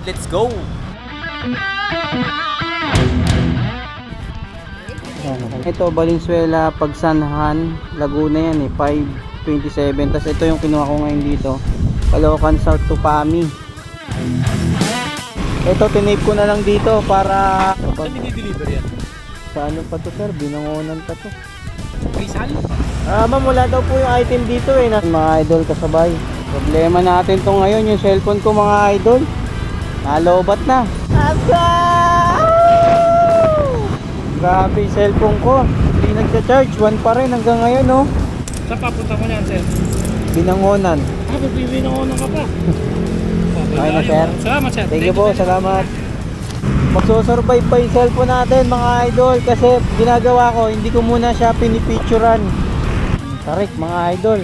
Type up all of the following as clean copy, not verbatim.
let's go! Ito Valenzuela, Pagsanhan, Laguna yan eh, 527. Tapos ito yung kinuha ko ngayon dito, Caloocan South to Pami. Ito tinape ko na lang dito para Saan dinideliver yan? sa ano pa to sir, Binangonan pa to. Rizal? Ma'am, wala daw po yung item dito eh, mga idol kasabay. Problema natin to ngayon, yung cellphone ko mga idol, nalobat na. Asa! Grabe yung cellphone ko, hindi nagsa-charge, 1 pa rin hanggang ngayon no. Saan papunta ko niyan, sir? Binangonan. Binangonan ka pa. Okay na sir. Salamat, sir. Thank you po, salamat. Magsusurvive pa yung cellphone natin mga idol, kasi ginagawa ko, hindi ko muna siya pinipicturan. Tarik mga idol,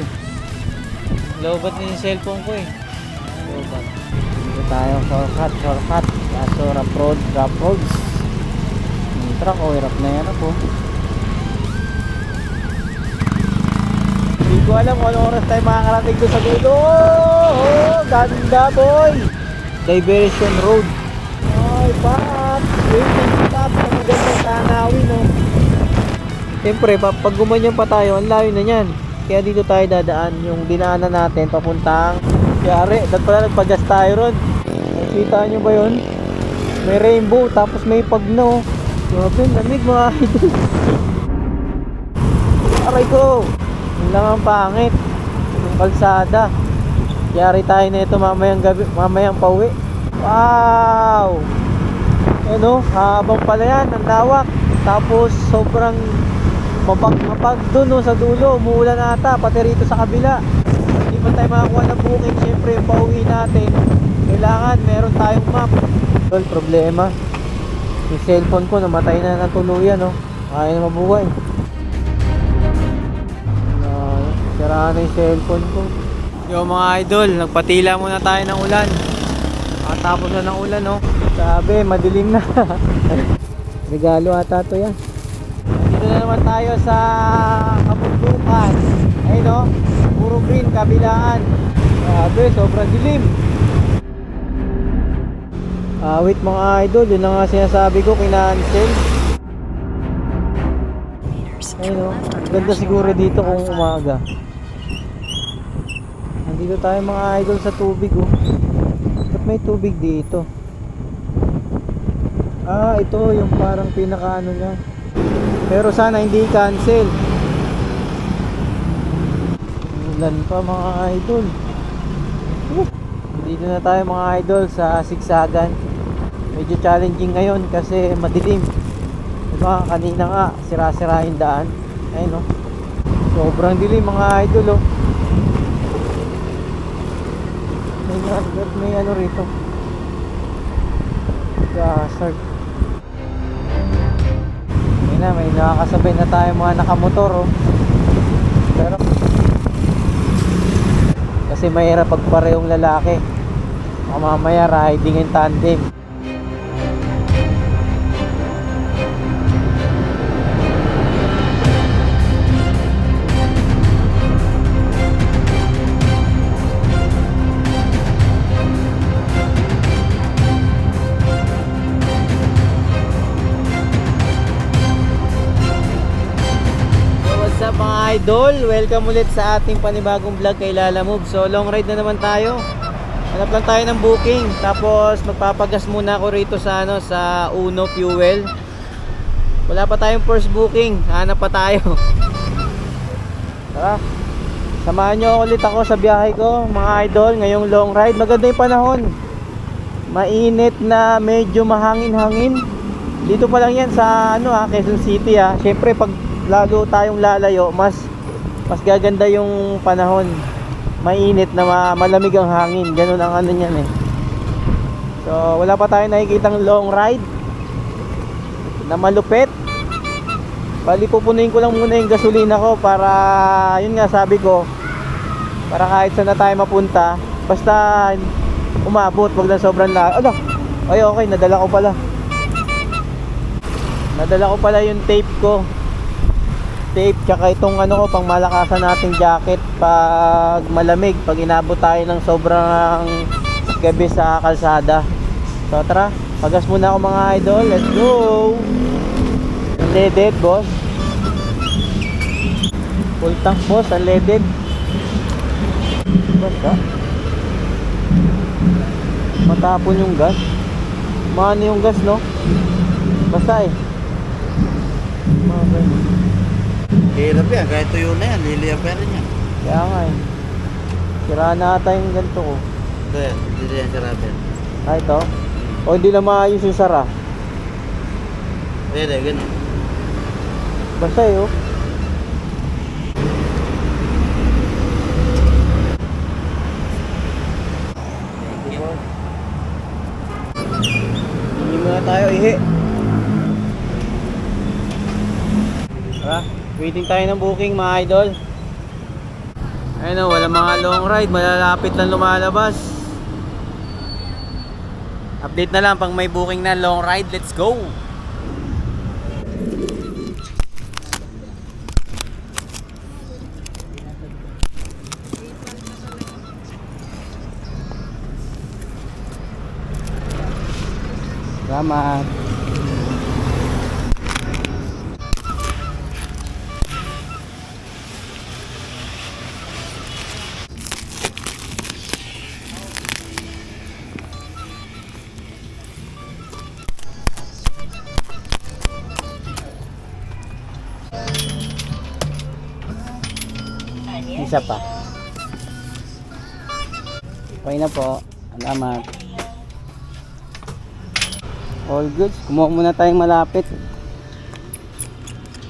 lobat na yung cellphone ko eh. Lobat. Dito tayo, shortcut kaso rough roads. Yung truck oh, hirap na hirap oh. Hindi ko alam kung anong oras tayo makakarating doon sa dulo. Oh, ganda boy. Diversion road. Ay, pat. Waiting stop sa magandang tanawin oh. Siyempre, pag gumanyan pa tayo, ang layo na yan. Kaya dito tayo dadaan. Yung dinaanan natin, papuntang Yari. Dahil pala nagpagas tayo ron. Nakita nyo ba yun? May rainbow, tapos may pagno. Grabe, lamig mga idol. Aray ko! Yun lang ang pangit. Yung kalsada. Yari tayo na ito mamayang gabi, mamayang pauwi. Wow! Ano, habang pala yan, ang lawak. Tapos sobrang mapag dun no, sa dulo, umuulan ata pati rito sa kabila. Hindi pa tayo makakuha ng booking. Siyempre yung pauwi natin, kailangan meron tayong map. Tol, problema yung cellphone ko namatay na ng tuluyan no. Kaya na mabuhay. Siraan na yung cellphone ko. Yo mga idol, nagpatila muna tayo ng ulan. Tapos na ng ulan no. Sabi madilim na. Regalo ata to yan. Dito na naman tayo sa kabundukan. Ayun no, puro green kabilaan. Grabe, sobrang dilim. Wait mga idol, yun na nga sinasabi ko, kina-cancel. Ayun no, ganda siguro dito kung umaga. Nandito tayo mga idol sa tubig oh. Ba't may tubig dito? Ito yung parang pinaka ano niya. Pero sana hindi cancel. Ulan pa mga idol. Dito na tayo mga idol sa Siksagan. Medyo challenging ngayon kasi madilim. Diba kanina nga sira-sira yung daan. Ayun no. Sobrang dilim mga idol oh. May ano rito. Gasard. May nakakasabay na tayo mga nakamotor oh. Pero kasi mahirap pag parehong lalaki, mamaya riding in tandem. Mga idol, welcome ulit sa ating panibagong vlog kay Lala Move. So long ride na naman tayo. Hanap lang tayo ng booking. Tapos magpapagas muna ako rito sa ano, sa Uno Fuel. Wala pa tayong first booking. Hanap pa tayo. Tara. Samahan nyo ulit ako sa biyahe ko mga idol. Ngayong long ride. Maganda yung panahon. Mainit na medyo mahangin-hangin. Dito pa lang yan sa ano Quezon City Syempre pag lalo tayong lalayo, mas gaganda yung panahon. Mainit na malamig ang hangin. Ganun ang ano niyan eh. So wala pa tayong nakikitang long ride na malupit. Bali pupunuin ko lang muna yung gasolina ko para yun nga sabi ko, para kahit saan na tayo mapunta basta umabot, wag lang sobrang layo. Ay okay, nadala ko pala yung tape ko. Tape tsaka itong ano ko pang malakasan nating jacket pag malamig, pag inabot tayo ng sobrang gabi sa kalsada. So tara, pagas muna ako mga idol. Let's go. Unleaded boss. Full tank boss, unleaded. Basta matapon yung gas. Maano yung gas, no? Basta eh. Hirap yan, kahit tuyo na yan, liliya pa rin yan. Kaya nga eh. Sira na ata yung ganito ko. Ito yan, hindi yan sarapin. Ah, ito? O hindi na maayos yung sara. Pwede, ganun. Basta eh, oh. Hindi muna tayo ihi. Tara, waiting tayo ng booking mga idol. Ayun o, wala mga long ride, malalapit lang lumalabas. Update na lang pag may booking na long ride, let's go! Salamat! Isa pa. Okay na po. Salamat. All goods. Kumuha muna tayong malapit.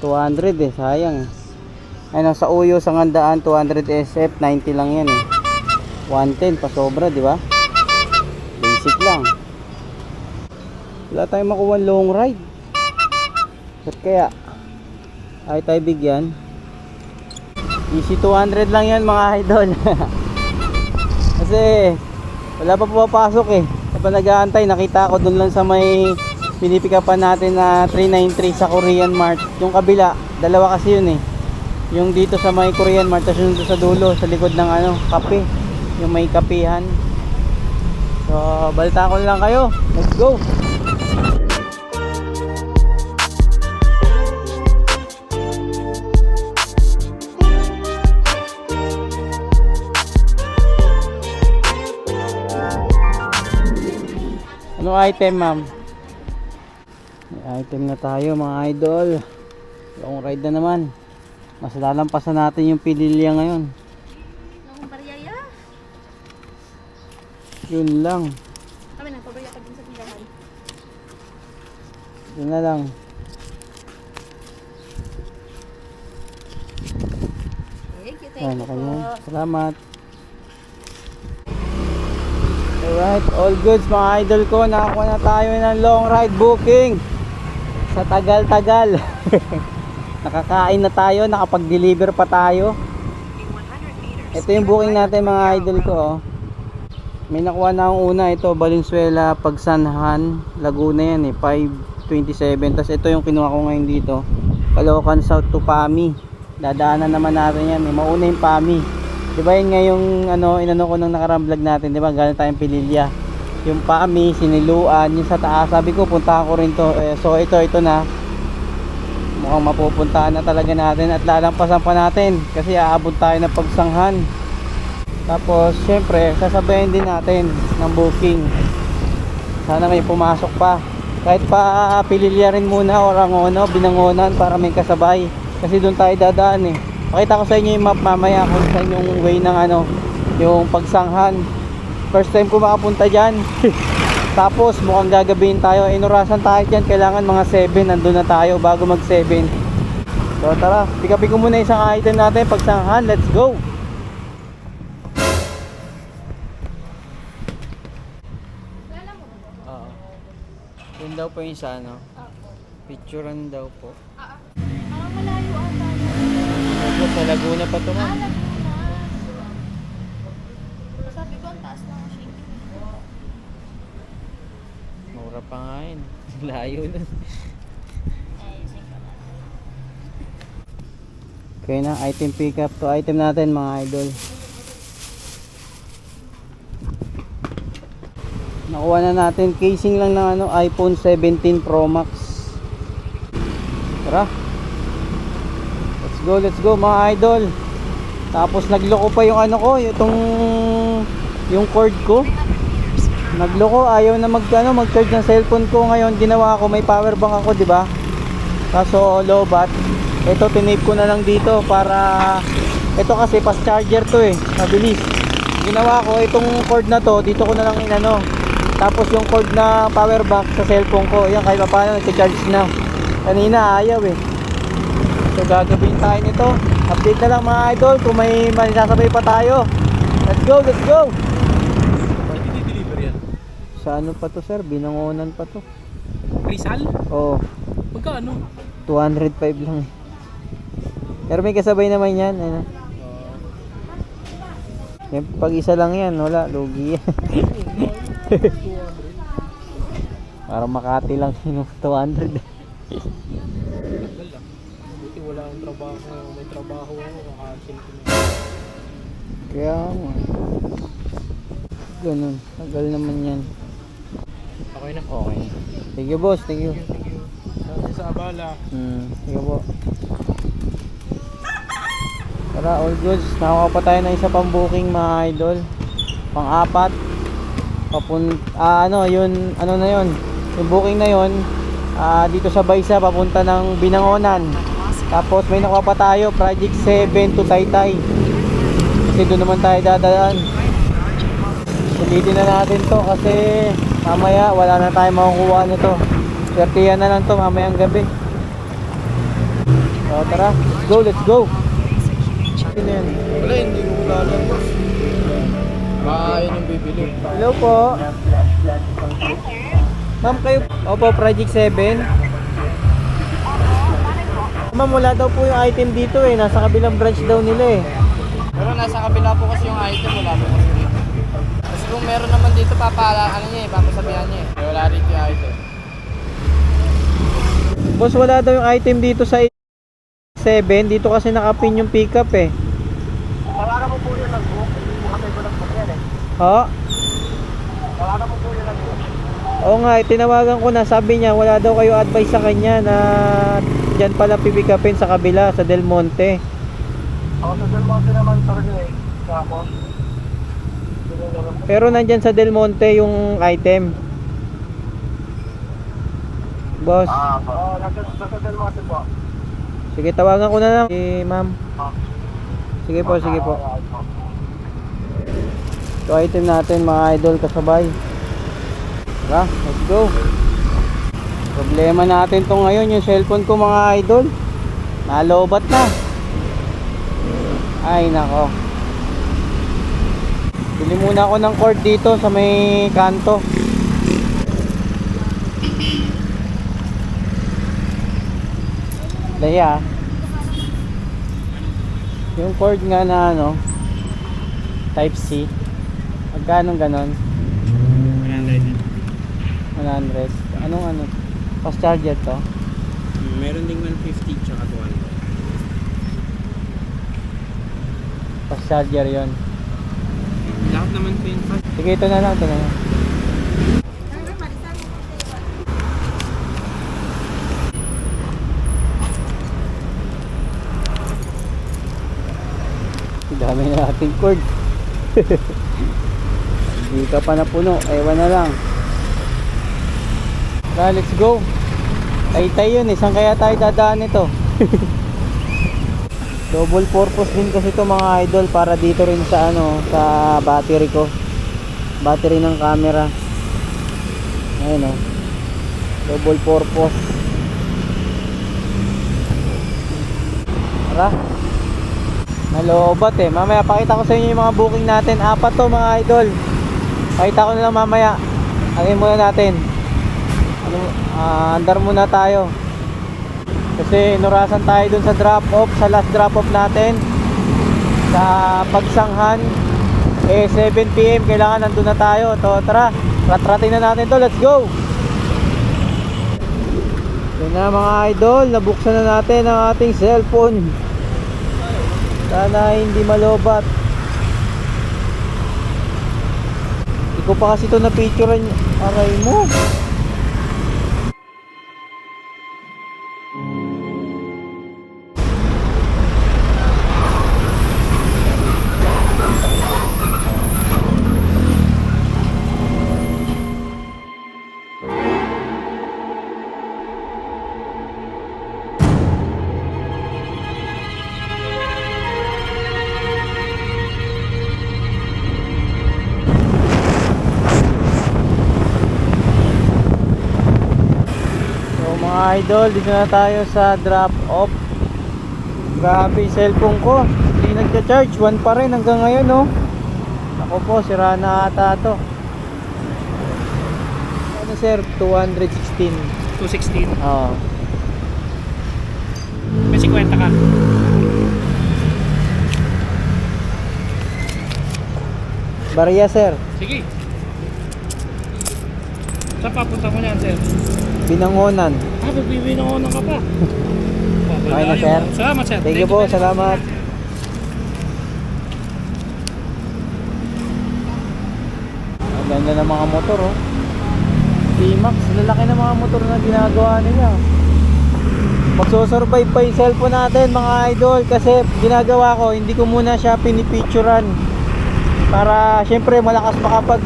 200 eh. Sayang eh. Ay, nasa Uyo sa Ngandaan 200 SF. 90 lang yan eh. 110 pa sobra, di ba? Basic lang. Wala tayong makuha long ride. Ba't kaya? Ay tayo bigyan. Easy 200 lang yan mga idol. Kasi wala pa pumapasok eh. Kapag nag-aantay, nakita ko dun lang sa may pinipikapan natin na 393 sa Korean Mart. Yung kabila, dalawa kasi yun eh. Yung dito sa may Korean Mart, tapos yung sa dulo, sa likod ng ano, kape. Yung may kapihan. So, balita ko lang kayo. Let's go! Ano item, ma'am? May item na tayo mga idol. Long ride na naman. Mas lalampasan natin yung Pililya ngayon. Nung bariyaya. Yun lang. Kami na, pabaya ka din sa tindahan. Yun na lang. Thank you, Ayan, thank you okay po. na. Salamat. Alright, all goods mga idol ko. Nakakuha na tayo ng long ride booking. Sa tagal-tagal. Nakakain na tayo, nakapag-deliver pa tayo. Ito yung booking natin mga idol ko. Oh. May nakuha na akong una. Ito, Valenzuela, Pagsanhan, Laguna yan eh. 527. Tapos ito yung kinuha ko ngayon dito. Caloocan South to Pami. Dadaanan naman natin yan eh. Mauna yung Pami. Diba yun nga yung ano, inano ko nung nakarang vlog natin, diba? Galing tayong Pililya. Yung Pami, Siniluan, yung sa taas. Sabi ko, puntahan ko rin to. So ito na. Mukhang mapupuntahan na talaga natin at lalampasan pa natin. Kasi aabot tayo ng Pagsanghan. Tapos, syempre, sasabayin din natin ng booking. Sana may pumasok pa. Kahit pa Pililya rin muna o Rangono, Binangonan para may kasabay. Kasi doon tayo dadaan eh. Pakita ko sa inyo yung map mamaya kung saan yung way ng ano, yung Pagsanghan. First time ko makapunta dyan. Tapos mukhang gagabihin tayo. Inurasan tayo dyan. Kailangan mga 7 nandun na tayo bago mag 7. So tara, pick-upin ko muna isang item natin. Pagsanghan, let's go. Oo. Yun daw po yung sa ano, picturean daw po. Parang malayo ata. Sa Laguna pa to, ma'am. Sabi ko, ang taas ng shake. Mura pa nga yun. Layo nun. Ay, sige na. Okay na, item pick up to item natin mga idol. Nakuha na natin. Casing lang ng ano, iPhone 17 Pro Max. Tara. Let's go mga idol. Tapos nagloko pa yung ano ko, yung cord ko. Nagloko, ayaw na mag-charge ng cellphone ko ngayon. Ginawa ko, may power bank ako, di ba? Kaso low bat. Ito tinape ko na lang dito para ito kasi fast charger to eh, mabilis. Ginawa ko itong cord na to, dito ko na lang inano. Tapos yung cord na power bank sa cellphone ko, yan kahit paano nagcha-charge na. Kanina ayaw eh. So gagawin tayo nito. Update na lang mga idol kung may sasabay pa tayo. Let's go. Pwede di-deliver yan. Sa ano pa to sir? Binangonan pa to. Rizal? Oo. Magkano? 205 lang eh. Pero may kasabay naman yan. Ano? Yung pag isa lang yan, wala, lugi yan. Para Makati lang yun, 200. Tagal lang. Buti wala akong trabaho. May trabaho ako. Kakasin ko na. Kaya nga. Ganun, tagal naman yan. Okay na. Okay. Thank you boss, thank you. Thank you. Sa abala. Sige po. Tara, all goods. Nakakuha pa tayo ng isa pang booking mga idol. Pang-apat. Ano na yun. Yung booking na yun, dito sa Baysa, papunta ng Binangonan. Tapos may nakuha pa tayo, Project 7 to Taytay. Kasi doon naman tayo dadaan. Sulitin na natin to kasi mamaya wala na tayo makukuha nito. Swertihan na lang to mamayang gabi. So tara, let's go. Ano yan? Wala, hindi ko kilala, boss. Yun yung bibili. Hello po. Ma'am kayo, opo, Project 7. Ma'am, wala daw po yung item dito eh. Nasa kabilang branch daw nila eh. Pero nasa kabila po kasi yung item, wala po kasi dito. Kasi kung meron naman dito, papasabihan niya eh. Kaya wala rito yung item. Boss, wala daw yung item dito sa 7. Dito kasi nakapin yung pickup eh. Tawagan mo po yung nag-book. Kasi ko nag-book yan eh. Ha? Tawagan mo po yung nag-book. Oo nga, tinawagan ko na. Sabi niya, wala daw kayo advice sa kanya na dyan pala pipikapin sa kabila, sa Del Monte. Ako sa Del Monte naman talaga eh. Tapos, Pero nandyan sa Del Monte yung item. Boss, nasa Del Monte po. sige tawagan ko na lang ma'am. Sige po. Ito item natin mga idol kasabay. Tara, let's go. Problema natin to ngayon, yung cellphone ko mga idol. Nalobat na. Ay nako. Bili muna ako ng cord dito sa may kanto. Daya. Yung cord nga na ano, type C. Magkano ganon? 100. Anong fast charger to? Meron ding 150 tsaka 200. Fast charger yon. Lahat naman po yung fast. Sige, ito na lang. Dami na nating cord. Hindi ka pa napuno, ewan na lang. Tara, let's go. Taytay yun eh, saan kaya tayo dadaan nito? Double purpose din kasi ito mga idol, para dito rin sa sa battery ko. Battery ng camera. Ayun oh. Double purpose. Tara. Naloobat eh. Mamaya pakita ko sa inyo yung mga booking natin. 4 to mga idol. Pakita ko na lang mamaya. Alin muna natin. Andar muna tayo. Kasi nurasan tayo dun sa drop off, sa last drop off natin sa Pagsanghan. 7 PM kailangan nandun na tayo. Tara, ratratin na natin to. Let's go. Yan na mga idol, nabuksan na natin ang ating cellphone. Sana hindi malobat. Hindi ko pa kasi ito na-picturean. Aray mo. So mga idol, dito na tayo sa drop off. Grabe yung cellphone ko, hindi nagka-charge, 1 pa rin hanggang ngayon, no. Ako po, sira na ata to. Ano sir, 216. 216. Oo. May 50 ka. Barya sir, Sige. Saan papunta mo niyan, sir? Binangonan. Magbibinangonan ka pa. Okay na sir. Salamat, sir. Thank you po, salamat. Ang ganda ng mga motor, oh. T-Max, lalaki ng mga motor na ginagawa nila. Magsusurvive pa yung cellphone natin mga idol, kasi ginagawa ko, hindi ko muna siya pinipicturan para syempre malakas makapag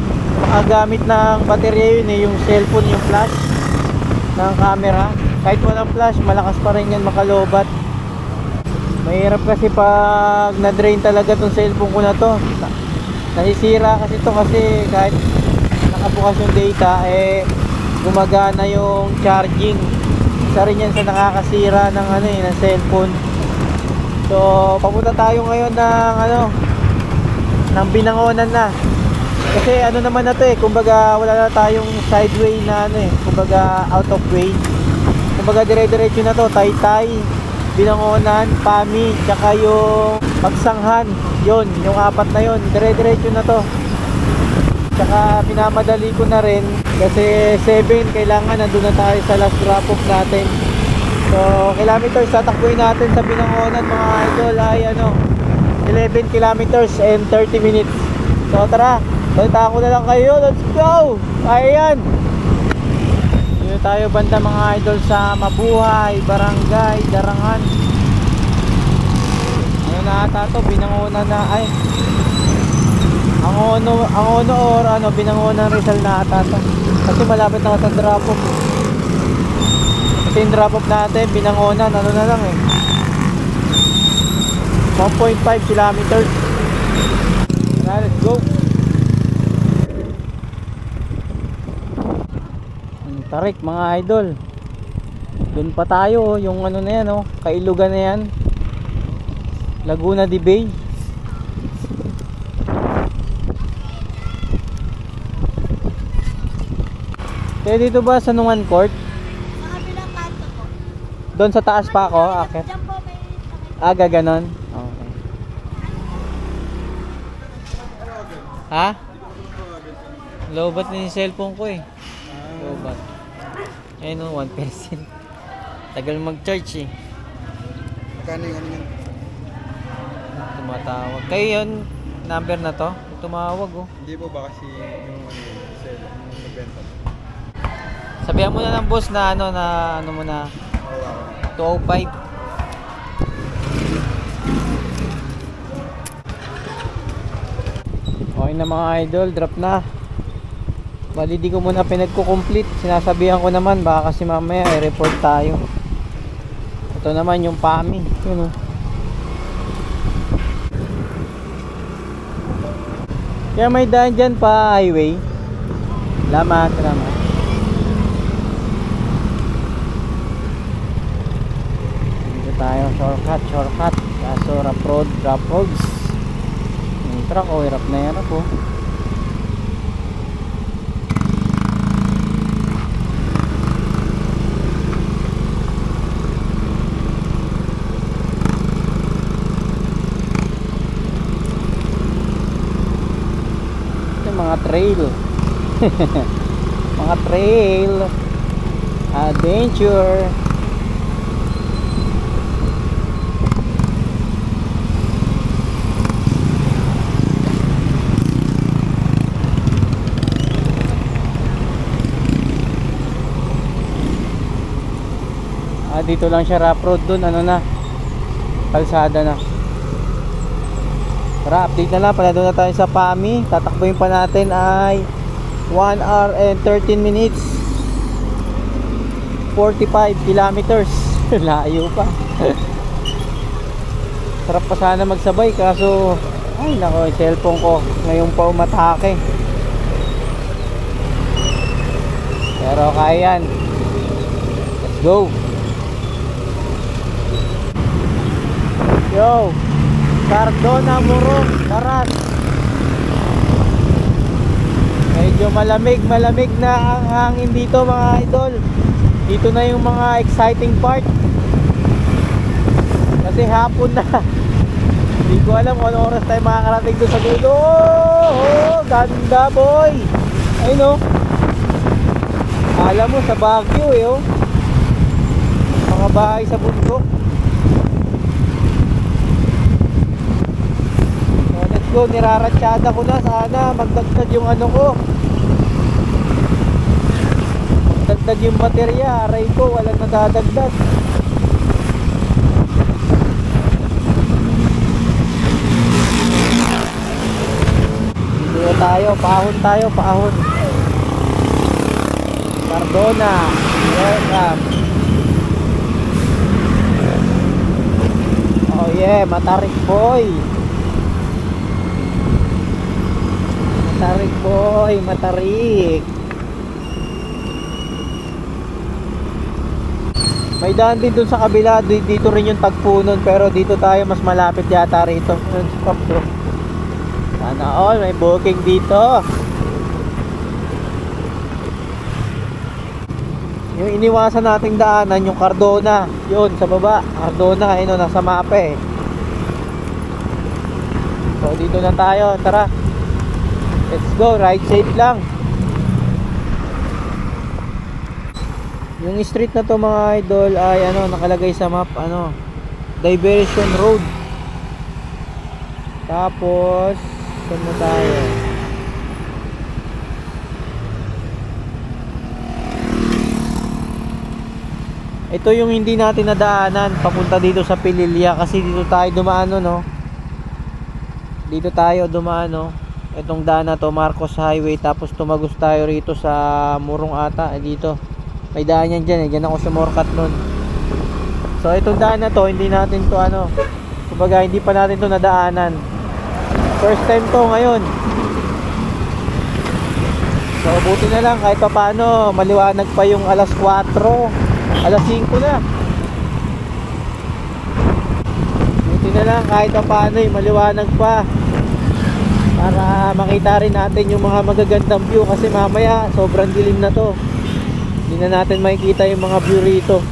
gamit ng baterya yun, yung cellphone, yung flash ng camera. Kahit walang flash, malakas pa rin yan makalobat. Mahirap kasi pag na-drain talaga tong cellphone ko na to. Nasisira kasi to, kasi kahit nakabukas yung data, gumagana yung charging. Isa rin yan sa nakakasira ng ng cellphone. So papunta tayo ngayon ng Binangonan na. Kasi naman na to, kumbaga wala na tayong sideway na kumbaga out of way. Kumbaga dire-diretso na to, Taytay, Binangonan, Pami, tsaka yung Pagsanghan. Yun, yung 4 na yun, dire-diretso na to. Tsaka pinamadali ko na rin kasi 7 kailangan nandun na tayo sa last drop off natin. So kilometers tatakbuhin natin sa Binangonan mga idol ay 11 kilometers and 30 minutes. So tara, balita ko na lang kayo, let's go! Ayan, dito tayo banda mga idol sa Mabuhay, Barangay Darangan. Ano na ata to, Binangonan na, ay ang ono or Binangonan Rizal na ata to. Kasi malapit na sa drop off. Kasi yung drop off natin, Binangonan, na lang 1.5 kilometers. Let's go. Tarik mga idol. Doon pa tayo, yung na yan, Kailugan na yan. Laguna de Bay. Kaya dito ba sa Nungan Court? Sa kabilang kanto po. Doon sa taas pa ako, akit. Diyan po may Gaganon. Okay. Ha? Lobat na yung cellphone ko Lobat. Ayun 1%. Tagal mag-charge Magkano yung ano yun? Tumatawag. Kayo yun, number na to? Tumawag Hindi po ba kasi yung sell, yung nagbenta? Sabihan mo na ng boss na mo na 205. Okay na mga idol, drop na. Bali di ko muna pinagko-complete. Sinasabihan ko naman baka kasi mamaya i-report tayo. Ito naman yung Pami. Yun Kaya may daan dyan pa highway. Salamat. Dito tayo, shortcut. Kaso rough roads. Yung truck, hirap na yan ako. Mga trail. Mga trail adventure. Dito lang siya rough road, dun ano na, kalsada na. Tara, update na lang, panado na tayo sa PAMI. Tatakbuhin pa natin ay 1 hour and 13 minutes 45 kilometers. Layo pa. Sarap pa sana magsabay, kaso ay nako, yung cellphone ko ngayon pa umatake. Pero kaya yan. Let's go. Yo, Cardona, Morong, Baras. Medyo malamig na ang hangin dito mga idol. Dito na yung mga exciting part. Kasi hapon na. Hindi ko alam kung anong oras tayo makakarating doon sa dulo. Oh, ganda boy. Ayun oh. Alam mo sa Baguio eh oh. Mga bahay sa bundok. So let's go, niraratsyada ko na. Sana magdagdag yung ano ko. Magdagdag yung baterya. Aray ko, walang nadadagdag. Dito tayo, paahon. Cardona, welcome. Oh yeah, Matarik boy. Matarik. May daan din dun sa kabila, dito rin yung tagpo nun, pero dito tayo mas malapit yata rito. Stop bro. Sana all, may booking dito. Yung iniwasan nating daanan, yung Cardona, yun sa baba. Cardona, ayun, nasa mapa eh. So dito na tayo, tara. Let's go, ride safe lang. Yung street na to mga idol ay ano, nakalagay sa map, ano, Diversion Road. Tapos saan na tayo? Ito yung hindi natin nadaanan papunta dito sa Pililya, kasi dito tayo dumaan no. Dito tayo dumaan no. Itong daan na to, Marcos Highway, tapos tumagos tayo rito sa Murong ata, dito. May daan yan dyan eh, dyan ako sumorkat nun. So itong daan na to, hindi natin to ano, kumbaga hindi pa natin to nadaanan. First time to ngayon. So buti na lang kahit pa paano, maliwanag pa yung alas 4, alas 5 na. Buti na lang kahit pa paano, maliwanag pa. Para makita rin natin yung mga magagandang view, kasi mamaya sobrang dilim na to. Hindi na natin makikita yung mga view rito.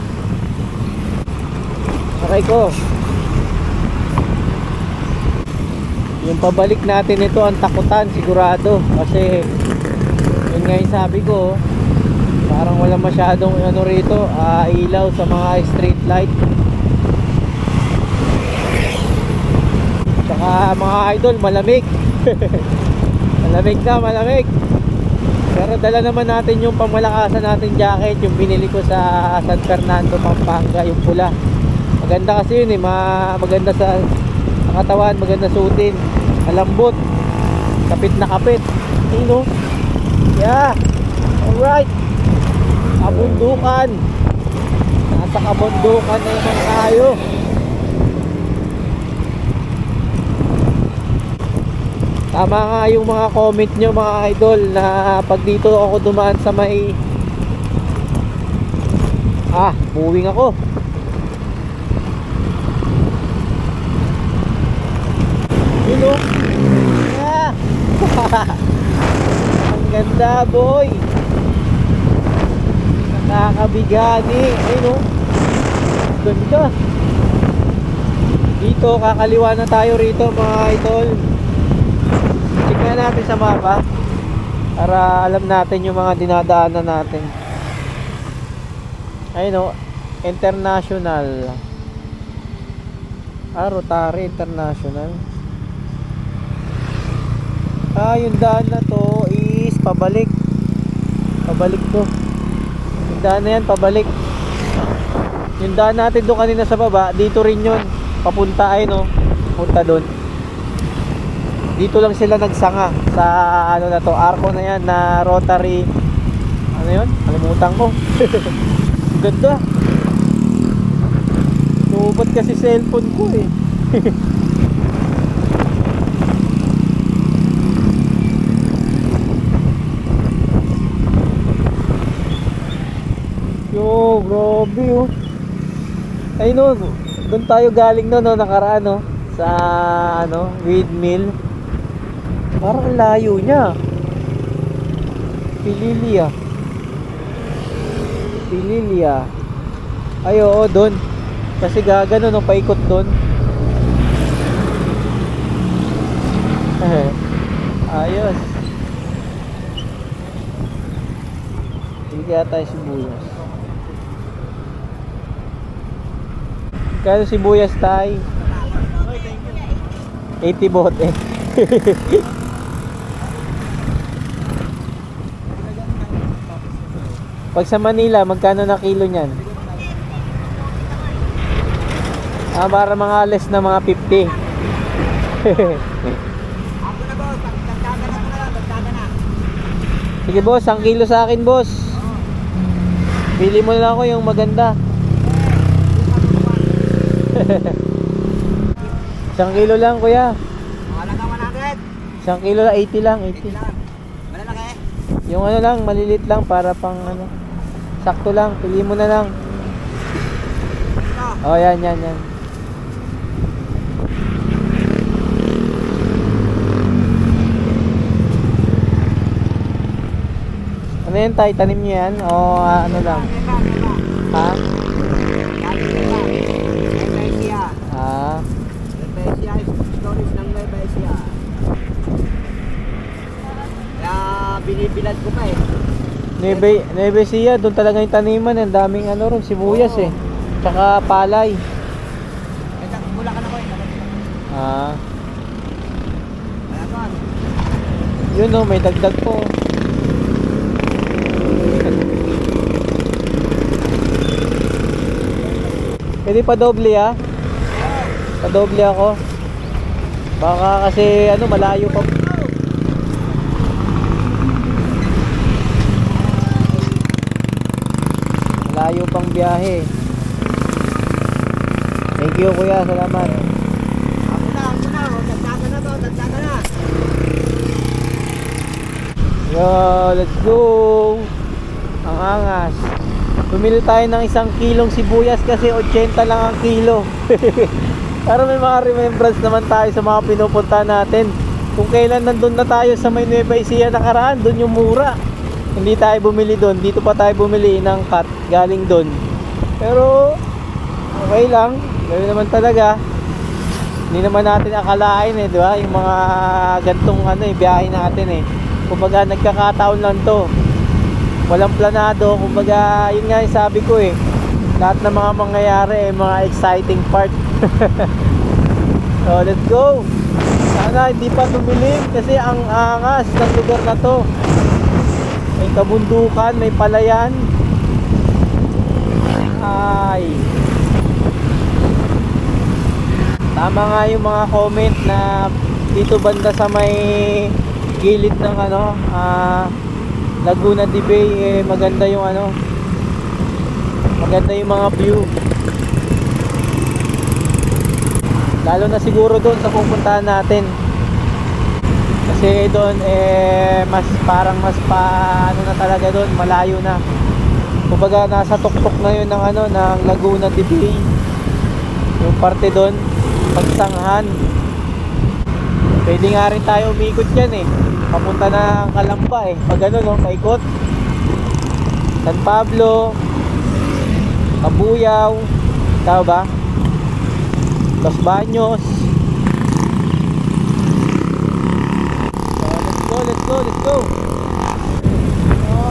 Okay ko. Yung pabalik natin ito ang takutan sigurado, kasi yun nga yung sabi ko, parang wala masyadong ano rito, ilaw sa mga street light. Tsaka mga idol, malamig. Malamig. Pero dala naman natin yung pamalakasan natin jacket, yung binili ko sa San Fernando, Pampanga, yung pula. Maganda kasi yun eh, maganda sa katawan, maganda suotin, malambot, kapit na kapit. Sino? Yeah. Alright. Kabundukan. Nasa kabundukan na naman tayo. Tama nga yung mga comment nyo mga idol, na pag dito ako dumaan sa may buwing ako. Yun o. Ang ganda boy. Nakakabigani. Ayun o. Ganda. Dito kakaliwa na tayo rito mga idol. Tingnan natin sa mapa para alam natin yung mga dinadaanan natin. Ayun o, International. Rotary International. Yung daan na to is pabalik. Pabalik to. Yung daan na yan, pabalik. Yung daan natin doon kanina sa baba, dito rin yun. Papunta ay no, punta doon. Dito lang sila nagsanga sa ano na to, arko na yan na rotary. Ano yun? Kalimutan ko. Ganda. Nubat kasi cellphone ko eh. Yo, grabe oh. Ay no, doon tayo galing no, nakaraan no, sa ano, windmill. Parang ang layo niya. Pililia. Ay oo, doon. Kasi gagano no, paikot doon. Ayos. Hindi yata yung sibuyas. Kaya sibuyas tayo 80 bote. Pag sa Manila, magkano na kilo niyan? Para mga less na mga 50. Sige boss, 1 kilo sa akin boss. Pili mo na ako yung maganda. 1 kilo lang kuya. Isang kilo lang, 80 lang, 80. Malalaki. Yung ano lang, malilit lang para pang ano. Sakto lang, pili mo na lang. Oh, yan. Ano yan tay? Tanim niyo yan? O ano lang? Ha? Ah. Binibilad ko pa eh. Nueva Ecija, doon talaga yung taniman. Ang daming ano ron, sibuyas eh. Tsaka palay. Bulacan ako eh. Ah. Bulacan. Yun no, may dagdag po. Pwede pa doble ah. Pa-doble ako. Baka kasi ano, malayo pa. Malayo pang biyahe. Thank you kuya, salamat. Ako na. Dagdagan na to, dagdagan na. Yo, let's go. Ang angas. Bumili tayo ng 1 kilong sibuyas kasi 80 lang ang kilo. Para may mga remembrance naman tayo sa mga pinupunta natin. Kung kailan nandun na tayo sa may Nueva Ecija nakaraan, dun yung mura. Hindi tayo bumili doon, dito pa tayo bumili ng cut galing doon. Pero okay lang, ganoon naman talaga. Hindi naman natin akalain eh, di ba? Yung mga gantong ano eh, biyahe natin eh. Kumbaga nagkakataon lang to. Walang planado, kumbaga yun nga yung sabi ko eh. Lahat ng mga mangyayari eh, mga exciting part. So let's go. Sana hindi pa tumilim kasi ang angas ng lugar na to. May kabundukan, may palayan. Ay. Tama nga yung mga comment na dito banda sa may gilid ng ano, Laguna de Bay eh, maganda yung ano. Maganda yung mga view. Lalo na siguro doon sa pupuntahan natin. Kasi doon eh mas parang mas pa ano na talaga doon, malayo na. Kumbaga nasa tuktok na yun ng ano ng Laguna de Bay. Yung parte doon, Pagsanghan. Pwede nga rin tayo umikot diyan eh. Papunta na Calamba eh. Pag ano no, paikot. San Pablo, Cabuyao, tao ba? Los Baños. Let's go.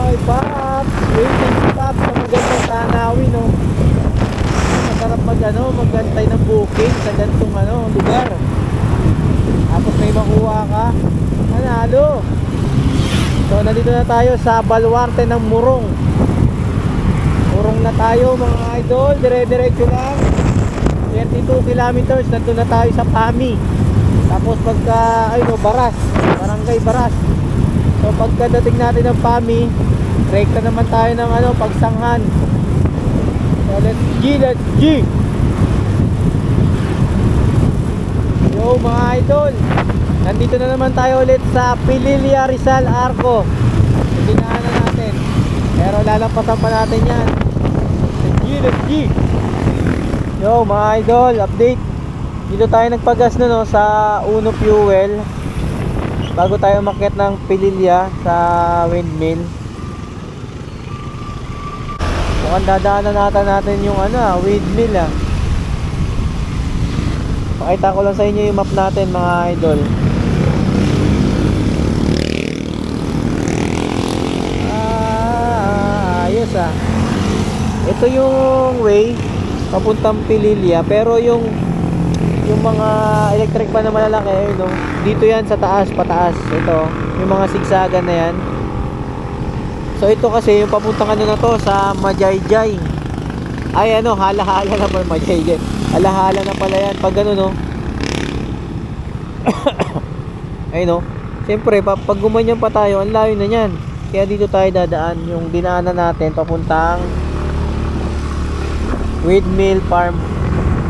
Ay, Paps. Waiting si Paps sa magandang tanawin, no. Masarap magantay ng booking sa gantong lugar. Tapos may makuha ka, manalo. So, nandito na tayo sa baluarte ng Murong. Murong na tayo mga idol, dire-diretso lang. 32 kilometers, nandun na tayo sa PAMI. Tapos pagka, Baras, Barangay Baras. So pagkadating natin ng PAMI, rekta naman tayo ng Pagsanghan. So let's G! Yo mga idol, nandito na naman tayo ulit sa Pililla Rizal Arco. Dinaanan natin, pero lalampasan pa natin yan. Let's G! Yo mga idol, update. Dito tayo nagpagas na sa Uno Fuel bago tayo umakyat ng Pililla sa windmill. Mukhang dadaanan natin yung windmill Pakita ko lang sa inyo yung map natin mga idol. Ayos ito yung way papuntang Pililla, pero yung mga electric pan na malalaki dito yan sa taas, pataas. Ito yung mga sigsagan na yan. So ito kasi yung papuntang na to sa Majayjay. Ay hala-hala na pala Majayjay. Hala-hala na pala yan pag ayun siyempre pag gumanyan pa tayo, ang layo na yan. Kaya dito tayo dadaan, yung dinaanan natin papuntang Windmill Farm.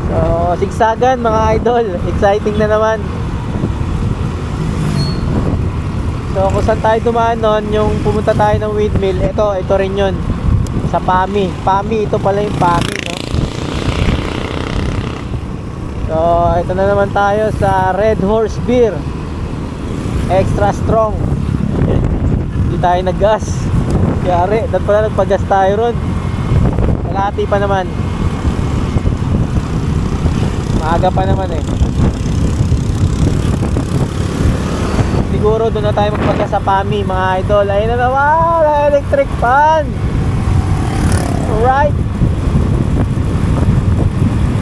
So sigsagan mga idol, exciting na naman. So kung saan tayo dumaan nun, yung pumunta tayo ng windmill, ito rin yun sa PAMI. Ito pala yung PAMI So ito na naman tayo sa Red Horse Beer Extra Strong. Hindi tayo naggas, kaya dapat pala nagpagas tayo ron. Kalahati pa naman, maaga pa naman siguro doon na tayo magpagas sa PAMI mga idol. Ayun na naman, electric fan. Alright,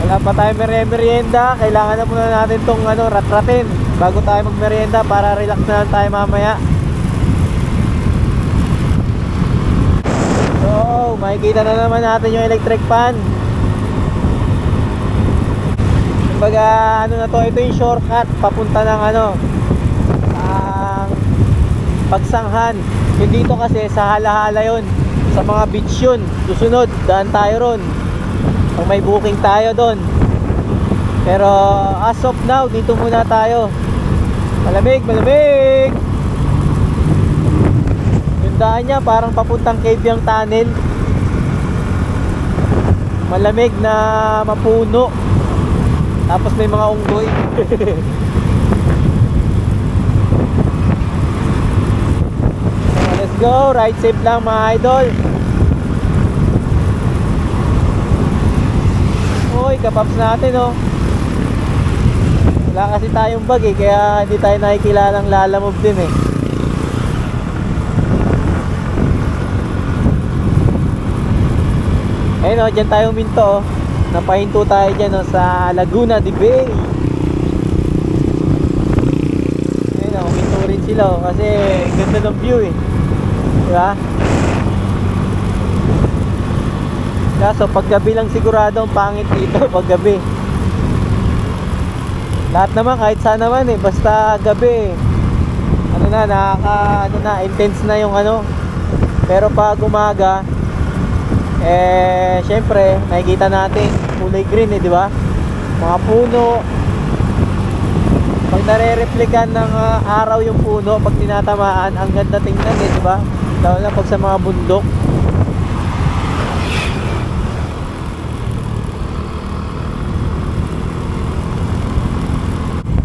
wala pa tayo merienda. Kailangan na muna natin tong ratratin bago tayo magmerienda para relax na lang tayo mamaya. So makikita na naman natin yung electric fan. Kumbaga na to, ito yung shortcut papunta ng ang Pagsanghan. Yung dito kasi sa hala-hala yun, sa mga beach yun. Susunod, daan tayo ron kung may booking tayo doon. Pero as of now, dito muna tayo. Malamig. Yung daan niya parang papuntang Cavyang Tunnel. Malamig na mapuno, tapos may mga unggoy. Let's go, ride safe lang mga idol. Uy, kapaps natin wala kasi tayong bag kaya hindi tayo nakikilalang lalamove din Ayun dyan tayo minto napahinto tayo dyan sa Laguna de Bay. Ayun minto rin sila kasi ganda ng view diba? Kaso paggabi lang sigurado ang pangit dito paggabi. Lahat naman kahit saan naman basta gabi intense na yung pero pag umaga syempre nakikita natin kulay green di ba? Mga puno, pag nare-replikan ng araw yung puno, pag tinatamaan ang ganda tingnan di ba? Lalo na pag sa mga bundok.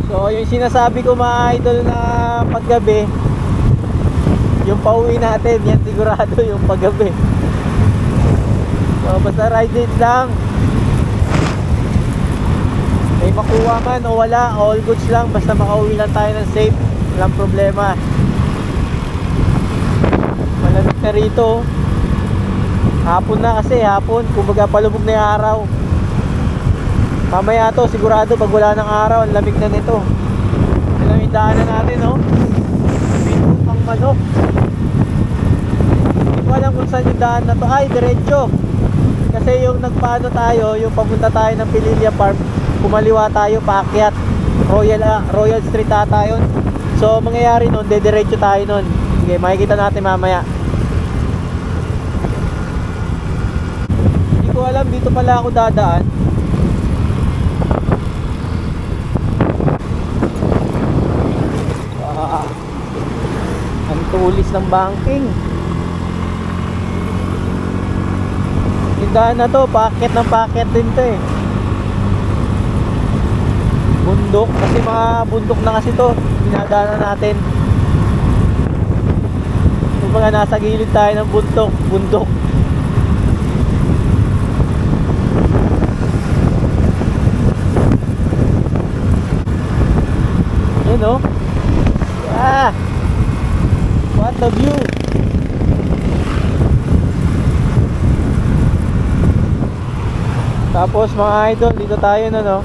So yung sinasabi ko mga idol na paggabi, yung pauwi natin yan sigurado yung paggabi. So basta ride it lang, may makuha man o wala, all goods lang, basta makauwi lang tayo ng safe, walang problema. Malamig na rito, hapon na kasi, kumbaga palubog na yung araw. Mamaya to sigurado pag wala ng araw, ang lamig na nito. Ito yung daanan natin Pinutang manok. Hindi ko alam kung saan yung daan na to. Ay, diretso. Kasi yung nagpaano tayo, yung papunta tayo ng Pililla Farm, kumaliwa tayo paakyat. Royal Street ata yun. So mangyayari nun, dediretso tayo nun. Sige, makikita natin mamaya. Hindi ko alam, dito pala ako dadaan. Ang tulis ng banking. Yung daan na to, packet ng packet din to eh. Bundok, kasi mga bundok na kasi to, dinadaanan natin. Kung mga nasa gilid tayo ng bundok. Yun oh. Ah! What a view! Tapos mga idol, dito tayo na no.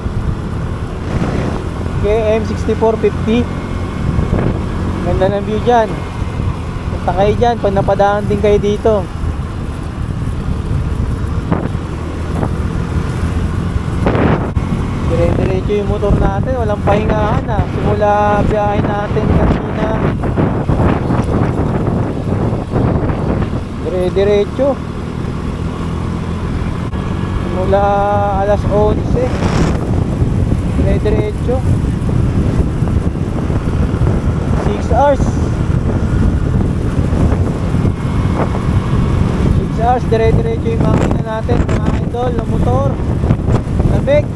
KM6450. Ganda ng view dyan. Punta kayo dyan pag napadaan din kayo dito. Dire-diretso yung motor natin, walang pahingahan ah. Simula biyahe natin kanina, dire-diretso. Simula alas 11, dire-diretso. 6 hours. 6 hours, dire-diretso yung makina natin, mga idol, ng motor. Lamig.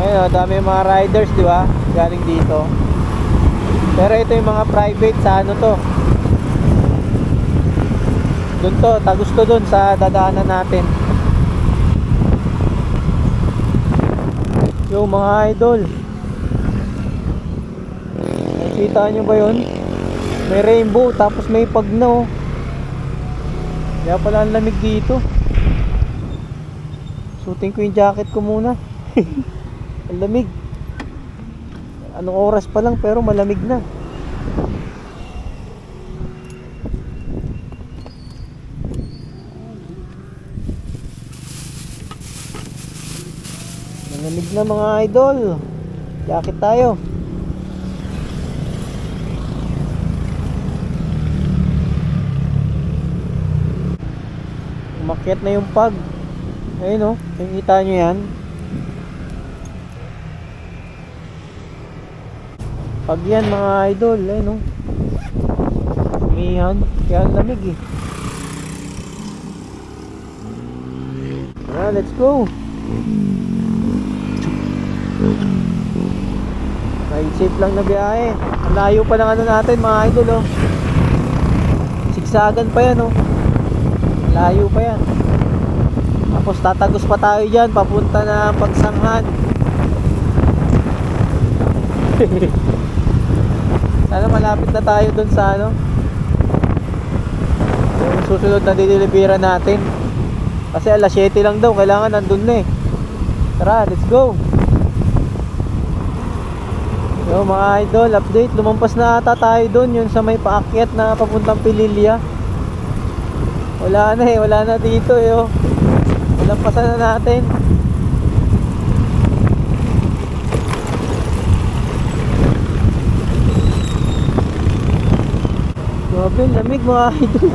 Ayun, dami yung mga riders, di ba? Galing dito. Pero ito yung mga private sa ano to. Doon to, tagusto doon sa dadaanan natin. Yung mga idol. Nakita nyo ba yun? May rainbow, tapos may pagno. Kaya pala ang lamig dito. Suotin ko yung jacket ko muna. Ang lamig. Anong oras pa lang pero malamig na. Malamig na mga idol. Jacket tayo. Umakyat na yung pag. Ayun oh, nakikita nyo yan. Pag yan mga idol, ayun oh. Umihan, kaya ang lamig eh. Let's go. Ride safe lang na biyahe. Ang layo pa ng ano natin mga idol oh. Siksagan pa yan oh. Layo pa yan. Tapos tatagos pa tayo dyan papunta na Pagsanghan. Sana malapit na tayo dun sa ano, yung susunod na dideliveran natin. Kasi alas 7 lang daw, kailangan nandun na eh. Tara, let's go. So mga idol, update. Lumampas na ata tayo dun, yun sa may paakyat na papuntang Pililla. Wala na eh, wala na dito eh oh. Lampasan na natin. Grabe, lamig mga idol.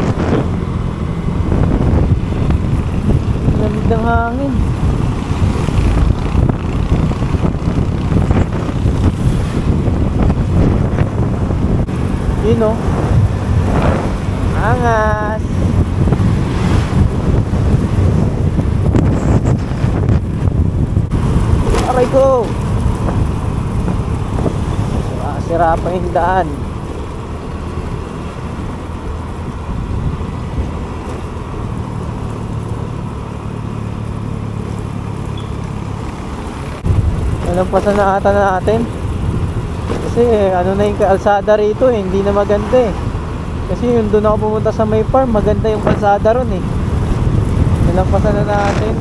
Lamig ng hangin. Yun o. Angas. Aray ko. Sira pa yung daan. Nalampasan na ata natin. Kasi ano na yung kalsada rito eh, hindi na maganda eh. Kasi yung doon ako pumunta sa may farm, maganda yung kalsada ron eh. Nalampasan na natin.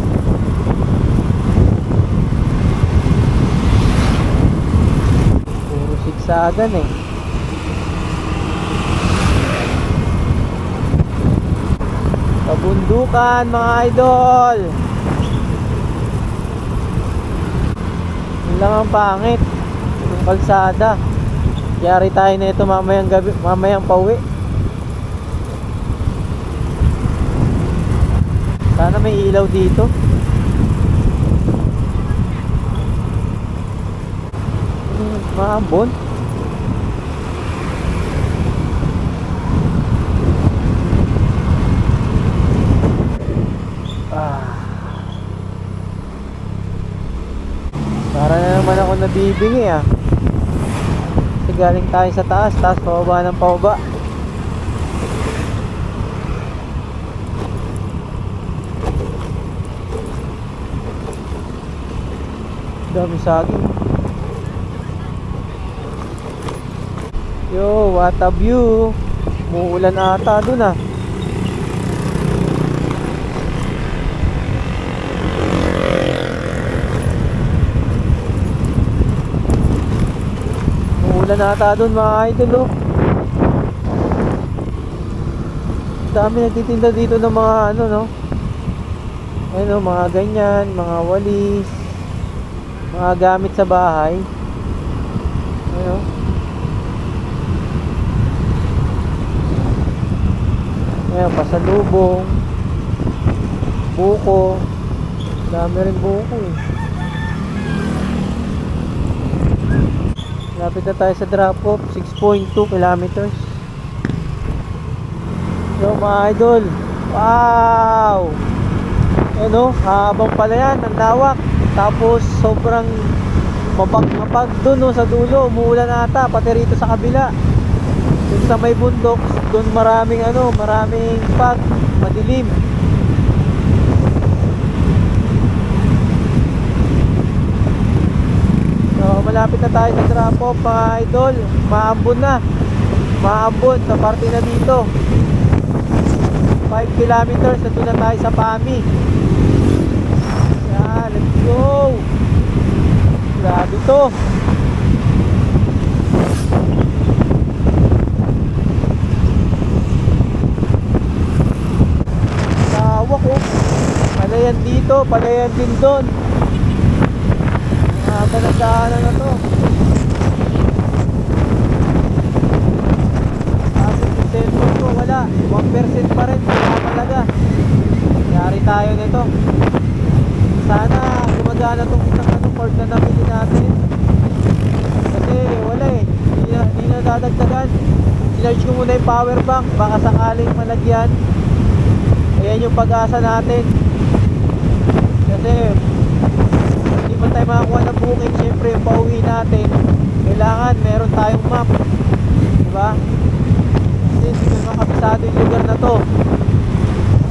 Puro siksagan eh. Bundukan mga idol. Yun lang ang pangit ng kalsada. Yari tayo na ito mamayang gabi, mamayang pauwi. Sana may ilaw dito. Maambon. Para na naman ako nabibingi ah. Kasi galing tayo sa taas, taas pababa ng pababa. Dami saging. Yo, what a view. Muulan ata dun ah. Muulan ata dun mga idol oh. Dami nagtitinda dito ng mga ano no. Ayun oh, mga ganyan, mga walis, mga gamit sa bahay. Ayun oh. Ayan, pasalubong, buko. Dami rin buko eh. Lapit na tayo sa drop off, 6.2 kilometers. So mga idol, wow! Ano, habang pala yan, ang lawak. Tapos sobrang mapag dun no, sa dulo, umuulan ata, pati rito sa kabila. Dun sa may bundok, dun maraming ano, maraming fog, madilim. So malapit na tayo sa drop off mga idol. Maambon na. Maambon sa parte na dito. 5 kilometers na doon na tayo sa Pami. Yan, let's go. Grabe to. Tawak oh. Palayan dito, palayan din doon. Haba ng daanan na to. Tapos yung cellphone ko wala, 1% pa rin, wala talaga. Yari tayo nito. Sana gumagana tong isang cord na nabili natin. Kasi wala eh, hindi na dadagdagan. Sinarge ko muna yung power bank, baka sakaling malagyan. Ayan yung pag-asa natin. Kasi hindi pa tayo makakuha ng booking. Siyempre yung pauwi natin, kailangan meron tayong map, diba? Kasi hindi ko makabisado yung lugar na to.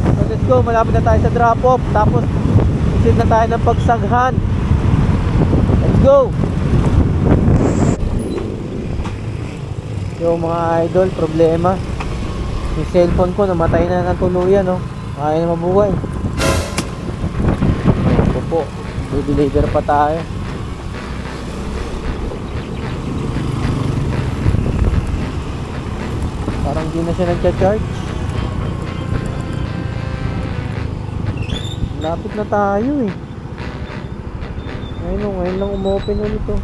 So let's go, malapit na tayo sa drop off. Tapos isin na tayo ng pagsaghan. Let's go. Yo mga idol, problema yung cellphone ko namatay na ng tuluyan oh. Kaya na mabuhay. Ito po, deliver pa tayo. Parang di na siya nagcha-charge. Lapit na tayo eh. Ngayon lang umopen ulit oh.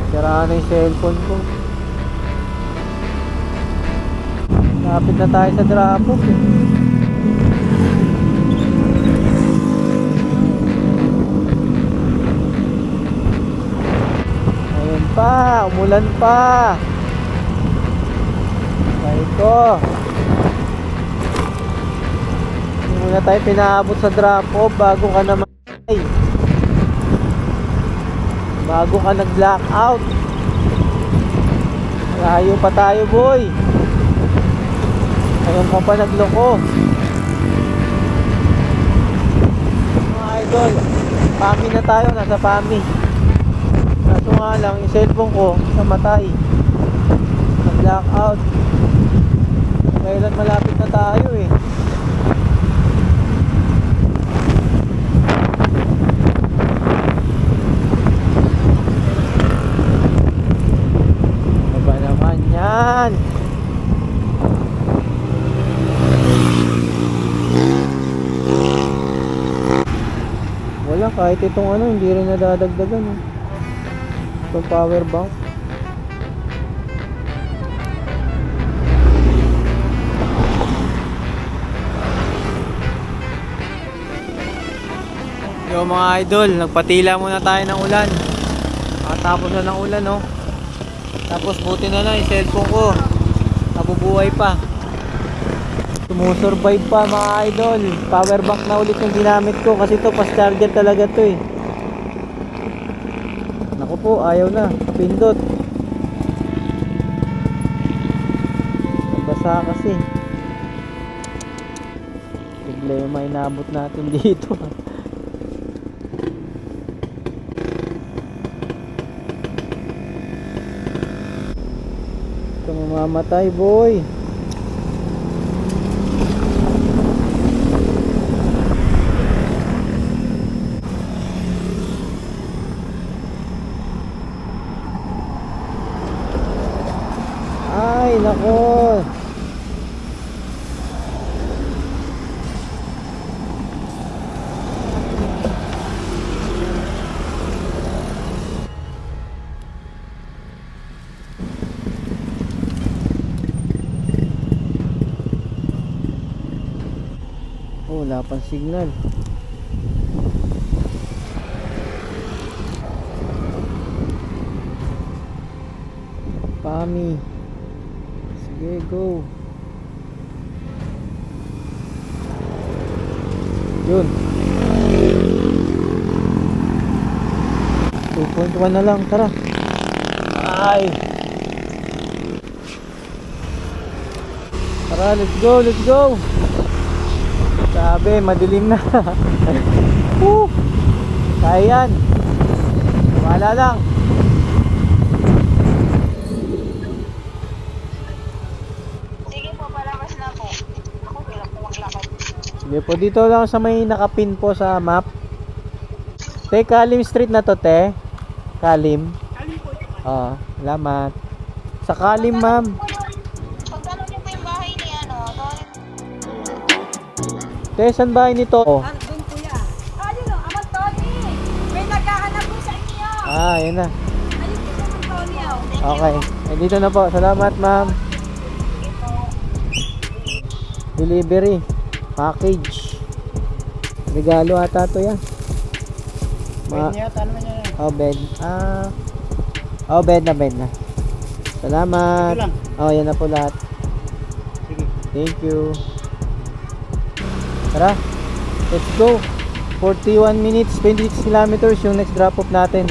Sira na yung cellphone ko. Lapit na tayo sa drop off eh. Ayun pa, umulan pa. Ito. Hindi muna tayo pinaabot sa drop off bago ka naman bago ka nag-black out. Layo pa tayo boy. Ayun ka pa nagloko. Mga idol, Pami na tayo, nasa Pami. Kaso nga lang yung cellphone ko namatay, nag-black out. Kailan malapit na tayo eh. Yan. Kahit itong ano, hindi rin nadadagdagan. Eh. Itong power bank. Yo mga idol, nagpatila muna tayo ng ulan. Tapos na ng ulan, no. Tapos buti na lang yung cellphone ko. Nabubuhay pa. Sumusurvive pa mga idol. Power bank na ulit yung ginamit ko kasi to fast charger talaga to eh. Naku po, ayaw na. Pindot. Nabasa kasi. Problema inabot natin dito. Ito mamamatay boy. Ay, nako. Oh, wala pang signal. Pami. Sige, go. Yun. 2.1 na lang, tara. Ay. Tara, let's go, let's go. Sabi, madilim na. Kaya yan. Wala lang. Sige po, palamas na po. Ako, wala po maglakad. Sige po, dito lang sa may nakapin po sa map. Te, Kalim Street na to, te. Kalim. Kalim po ito. Oo, salamat. Sa Kalim, ma'am. Pagtanong niyo po yung bahay ni ano, Tony. Te, saan bahay nito? Oh. Doon kuya. Ayun o, Amang Tony. May naghahanap po sa inyo. Yan na. Ayun po Amang Tony o. Okay. Eh, dito na po. Salamat, ma'am. Delivery. Package. Regalo ata to yan. Pwede niya, ano man yan. Oh, bed. Oh, bed na. Salamat. Ito lang. Oh, yan na po lahat. Sige. Thank you. Tara. Let's go. 41 minutes, 26 kilometers yung next drop off natin.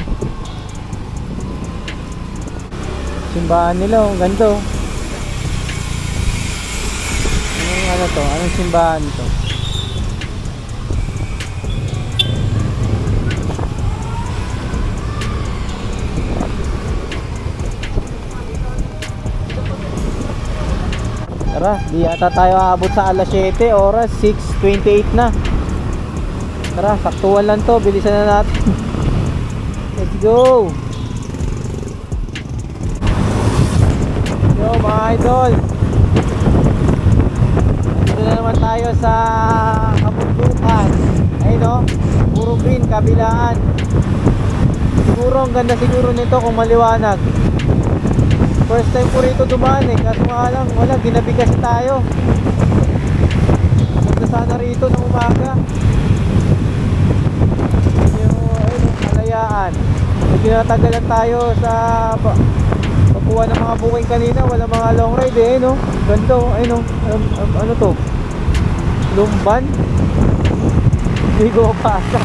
Simbahan nila, ang ganda oh. Anong ano to? Anong simbahan to? Tara, di yata tayo aabot sa alas 7, oras 6:28 na. Tara, saktuhan lang to, bilisan na natin. Let's go. Yo mga idol, dito na naman tayo sa kabundukan. Ayun o, puro green, kabilaan. Siguro ang ganda siguro nito kung maliwanag. First time ko rito dumaan kaso nga lang, wala, ginabi kasi tayo. Punta sana rito ng umaga. Yung kalayaan. Medyo natagalan tayo sa pagkuha ng mga booking kanina, wala mga long ride no? Ganda no? Ano to? Lumban? Hindi ko mapasa.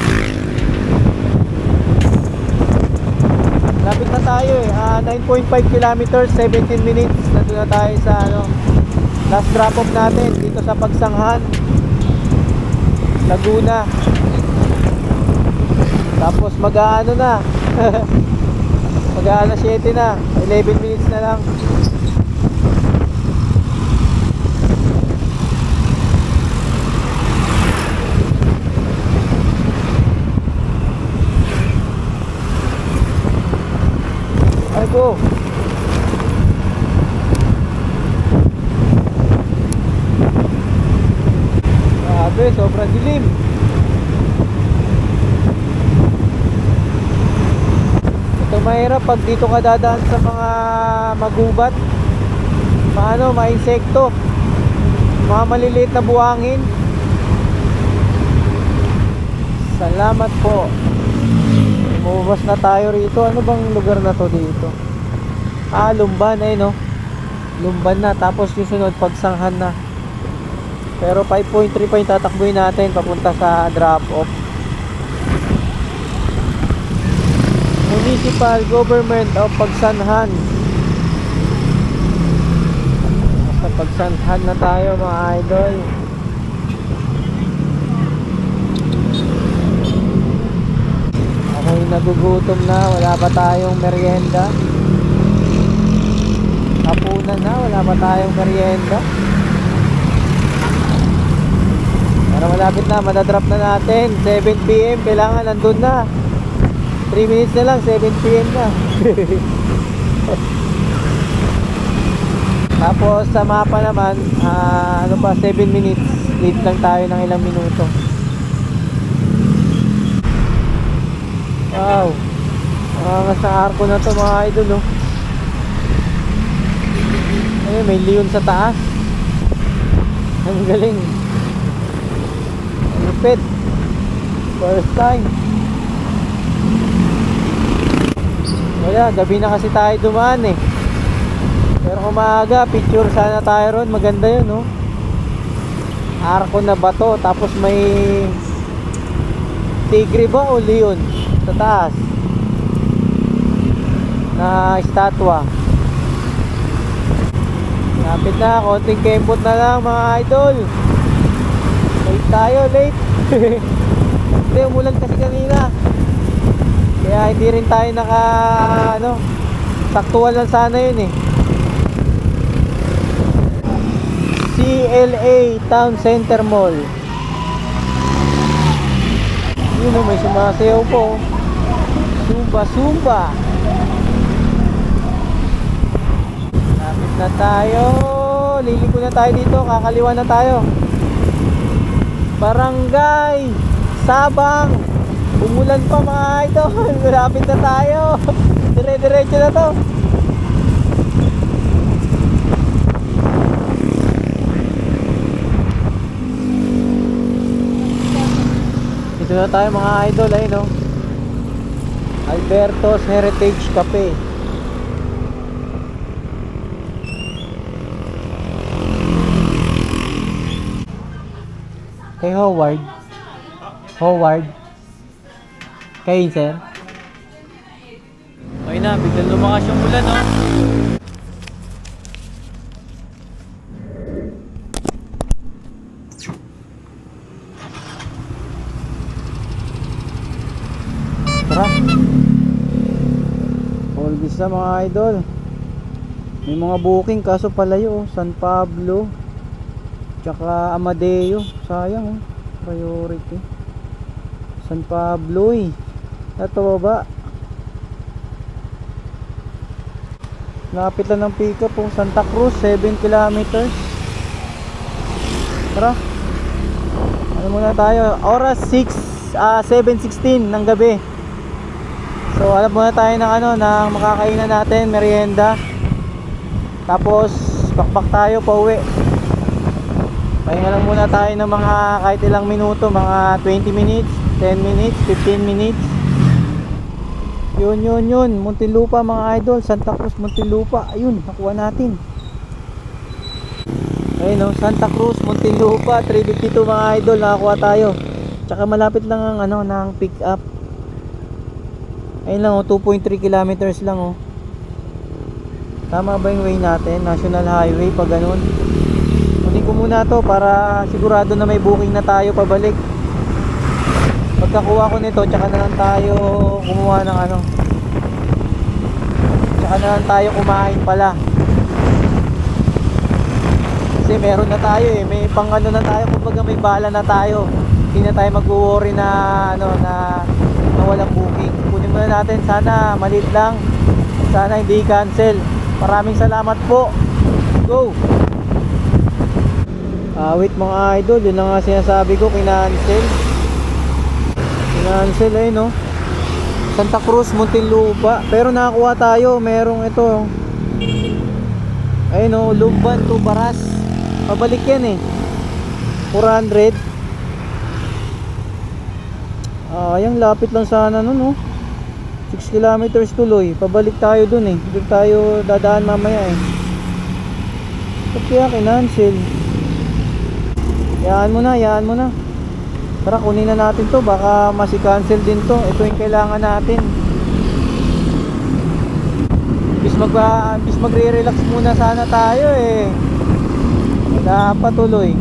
Lapit na tayo 9.5 kilometers, 17 minutes. Nandun na tayo sa last drop off natin dito sa Pagsanghan, Laguna. Tapos mag-aano na. Mag-aano 7 na. 11 minutes na lang. Ay po. Grabe, sobrang dilim. mahirap pag dito ka dadaan sa mga magubat, mga insekto, mga maliliit na buhangin. Salamat po. Umubas na tayo rito. Ano bang lugar na to dito? Lumban no. Lumban na, tapos yung sunod pagsanghan na. Pero 5.3 pa yung tatakbuhin natin papunta sa drop off. Municipal Government of Pagsanhan. Basta Pagsanhan na tayo mga idol. Ako'y nagugutom na, wala pa tayong merienda. Hapunan na, wala pa tayong merienda. Para malapit na, madadrop na natin. 7 PM, kailangan nandun na. 3 minutes na lang, 7 PM na. Tapos sa mapa naman, 7 minutes. Late lang tayo ng ilang minuto. Wow. Angas na arko na to mga idol, oh. Ayun, may leon sa taas. Ang galing. Ang lupit. First time. Wala, gabi na kasi tayo dumaan eh. Pero umaga, picture sana tayo ron. Maganda yun, no? Arko na bato. Tapos may tigre ba o leon sa taas na estatwa. Lapit na, konting kembot na lang mga idol. Late tayo, late. Hindi, umulan kasi kanina. Kaya hindi rin tayo saktuan lang sana yun eh. CLA Town Center Mall. Yun may sumasayaw po. Zumba. Lapit na tayo. Liliko na tayo dito. Kakaliwa na tayo. Barangay Sabang. Umulan pa mga idol. Malapit na tayo. Dire-diretso na to. Dito na tayo mga idol. Ayun, no? Alberto's Heritage Cafe. Kay Howard. Kayo, sir? Ayun na, biglang lumakas yung ulan, no? Tara. Olgis na mga idol. May mga booking kaso palayo, San Pablo tsaka Amadeo. Sayang, priority. San Pablo eh. Ito ba? Lapit lang ng pick up po. Santa Cruz, 7 kilometers. Tara. Ano muna tayo? Oras 7:16 ng gabi. So alam muna tayo ng ng makakainan natin, merienda. Tapos bakbak tayo pauwi. Pahinga lang muna tayo ng mga kahit ilang minuto, mga 20 minutes, 10 minutes, 15 minutes. Yun, Muntinlupa mga idol, Santa Cruz, Muntinlupa. Ayun, nakuha natin. Ayun, no, Santa Cruz, Muntinlupa, 352 mga idol, nakakuha tayo. Tsaka malapit lang ang ng pick up. Ayun lang, 2.3 kilometers lang, oh. Tama ba yung way natin? National Highway, pag ganun. Kunin ko muna to para sigurado na may booking na tayo pabalik. Pagkakuha ko nito, tsaka na lang tayo kumuha ng tsaka na lang tayo kumain pala. Kasi meron na tayo eh, may pang na tayo, kumbaga may bala na tayo. Hindi na tayo mag-worry na na walang booking. Kunin muna natin, sana maliit lang. Sana hindi cancel. Maraming salamat po. Go. Wait mga idol, yun na nga sinasabi ko, kinancel eh, no. Santa Cruz, Muntinlupa. Pero nakakuha tayo, merong ito. Ayun o, Lumban to Baras. Pabalik yan eh. 400. Ayang lapit lang sana nun, oh. 6 kilometers tuloy. Pabalik tayo dun eh. Doon tayo dadaan mamaya eh. Ba't kaya kinancel? Yaan mo na. Tara, kunin na natin to. Baka masi-cancel din to. Ito yung kailangan natin. Bis magre-relax muna sana tayo eh. Wala pa tuloy.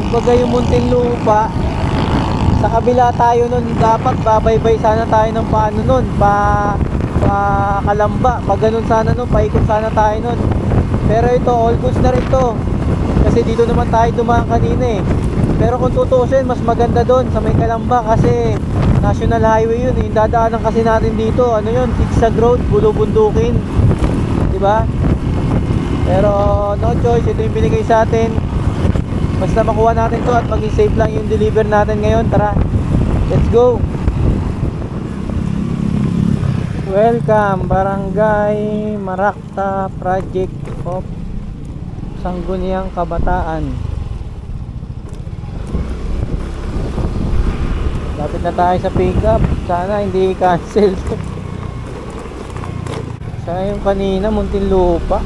Kumbaga yung Muntinlupa, sa kabila tayo nun, dapat babaybay sana tayo ng paano nun, pa Kalamba, maganon sana nun, paikot sana tayo nun. Pero ito, all goods na rin to, kasi dito naman tayo dumaan kanina eh. Pero kung tutusin, mas maganda doon sa may Kalamba, kasi national highway yun eh. Dadaanan kasi natin dito, ano yun, zigzag road, bulubundukin, diba? Pero no choice, ito yung binigay sa atin. Basta makuha natin to at maging safe lang yung deliver natin ngayon. Tara, let's go. Welcome Barangay Marakta Project of Sangguniang Kabataan. Lapit na tayo sa pick up. Sana hindi cancel. Sana yung kanina Muntinlupa.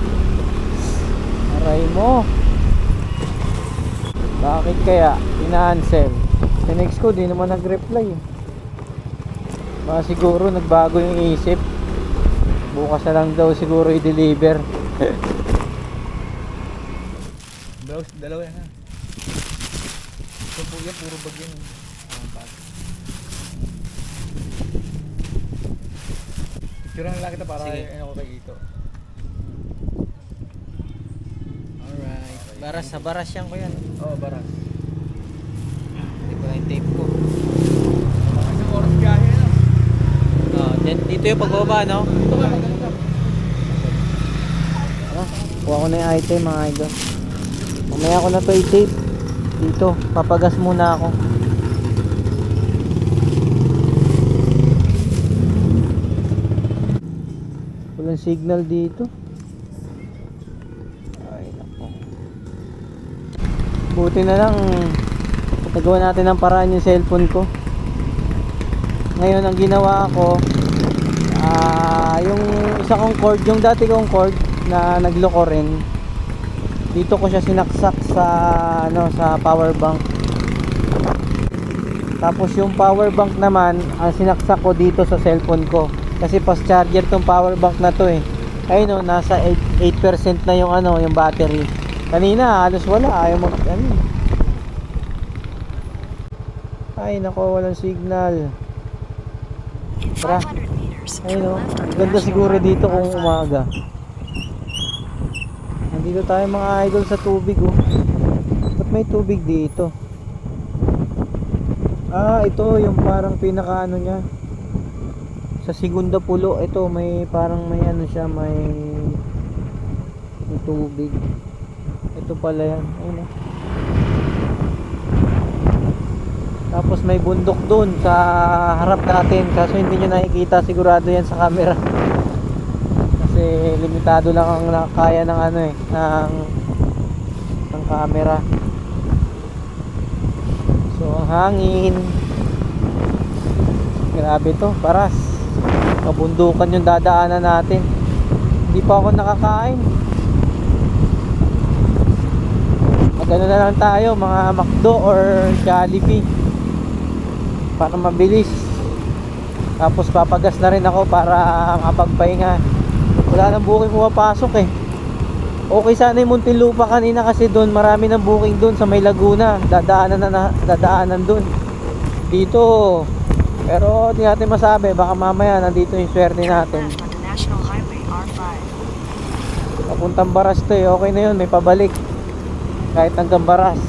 Aray mo. Bakit kaya ina-cancel? Tinext ko, di naman nag-reply. Baka siguro nagbago yung isip. Bukas na lang daw siguro i-deliver. Dalawa yan ha. Ito po yan, puro bag yan. Picture lang kita para ano ko kay Ito. Baras, sa baras yan ko yan. Oo, baras. Hindi ko na yung tape ko. Isang oras biyahe na. Dito yung pagbaba, no? Ito ka, maganda. Kuha ko na yung item, mga idol. Mamaya ko na to i-tape. Dito, papagas muna ako. Walang signal dito. Buti na lang nagawa natin ng paraan yung cellphone ko. Ngayon ang ginawa ko, yung isa kong cord, yung dati kong cord na nagloko rin, dito ko siya sinaksak sa sa power bank. Tapos yung power bank naman ang sinaksak ko dito sa cellphone ko, kasi fast charger tong power bank na to eh. Ayun, nasa 8% na yung yung battery. Kanina halos wala, ayaw mag Ay nako, walang signal. Tara. Ayun, ganda siguro dito kung umaga. Nandito tayo mga idol sa tubig oh. Ba't may tubig dito? Ito yung parang pinaka niya. Sa Segunda Pulo, ito may parang may siya, may tubig. Ito pala yan. Ayun, tapos may bundok dun sa harap natin, kaso hindi nyo nakikita sigurado yan sa camera. Kasi limitado lang ang kaya ng ng camera. So ang hangin, grabe to, paras. Kabundukan yung dadaanan natin. Hindi pa ako nakakain. Magano na lang tayo, mga McDo or Jollibee, para mabilis. Tapos papagas na rin ako para makapagpahinga. Wala nang booking pumapasok eh. Okay sana yung Muntinlupa kanina, kasi doon marami ng booking doon sa may Laguna. Dadaanan doon. Dito, pero di natin masabi, baka mamaya nandito yung swerte natin. Papuntang Baras to eh. Okay na yun, may pabalik kahit hanggang Baras.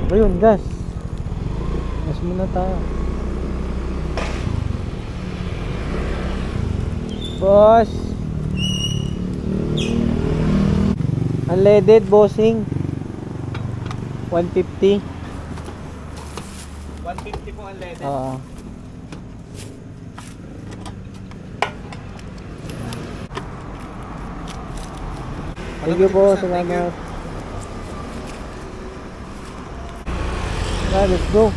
Ayun, gas muna tayo. Boss, unleaded bossing 150. 150 po ang leather. Oo. Thank you po, salamat. Let's go.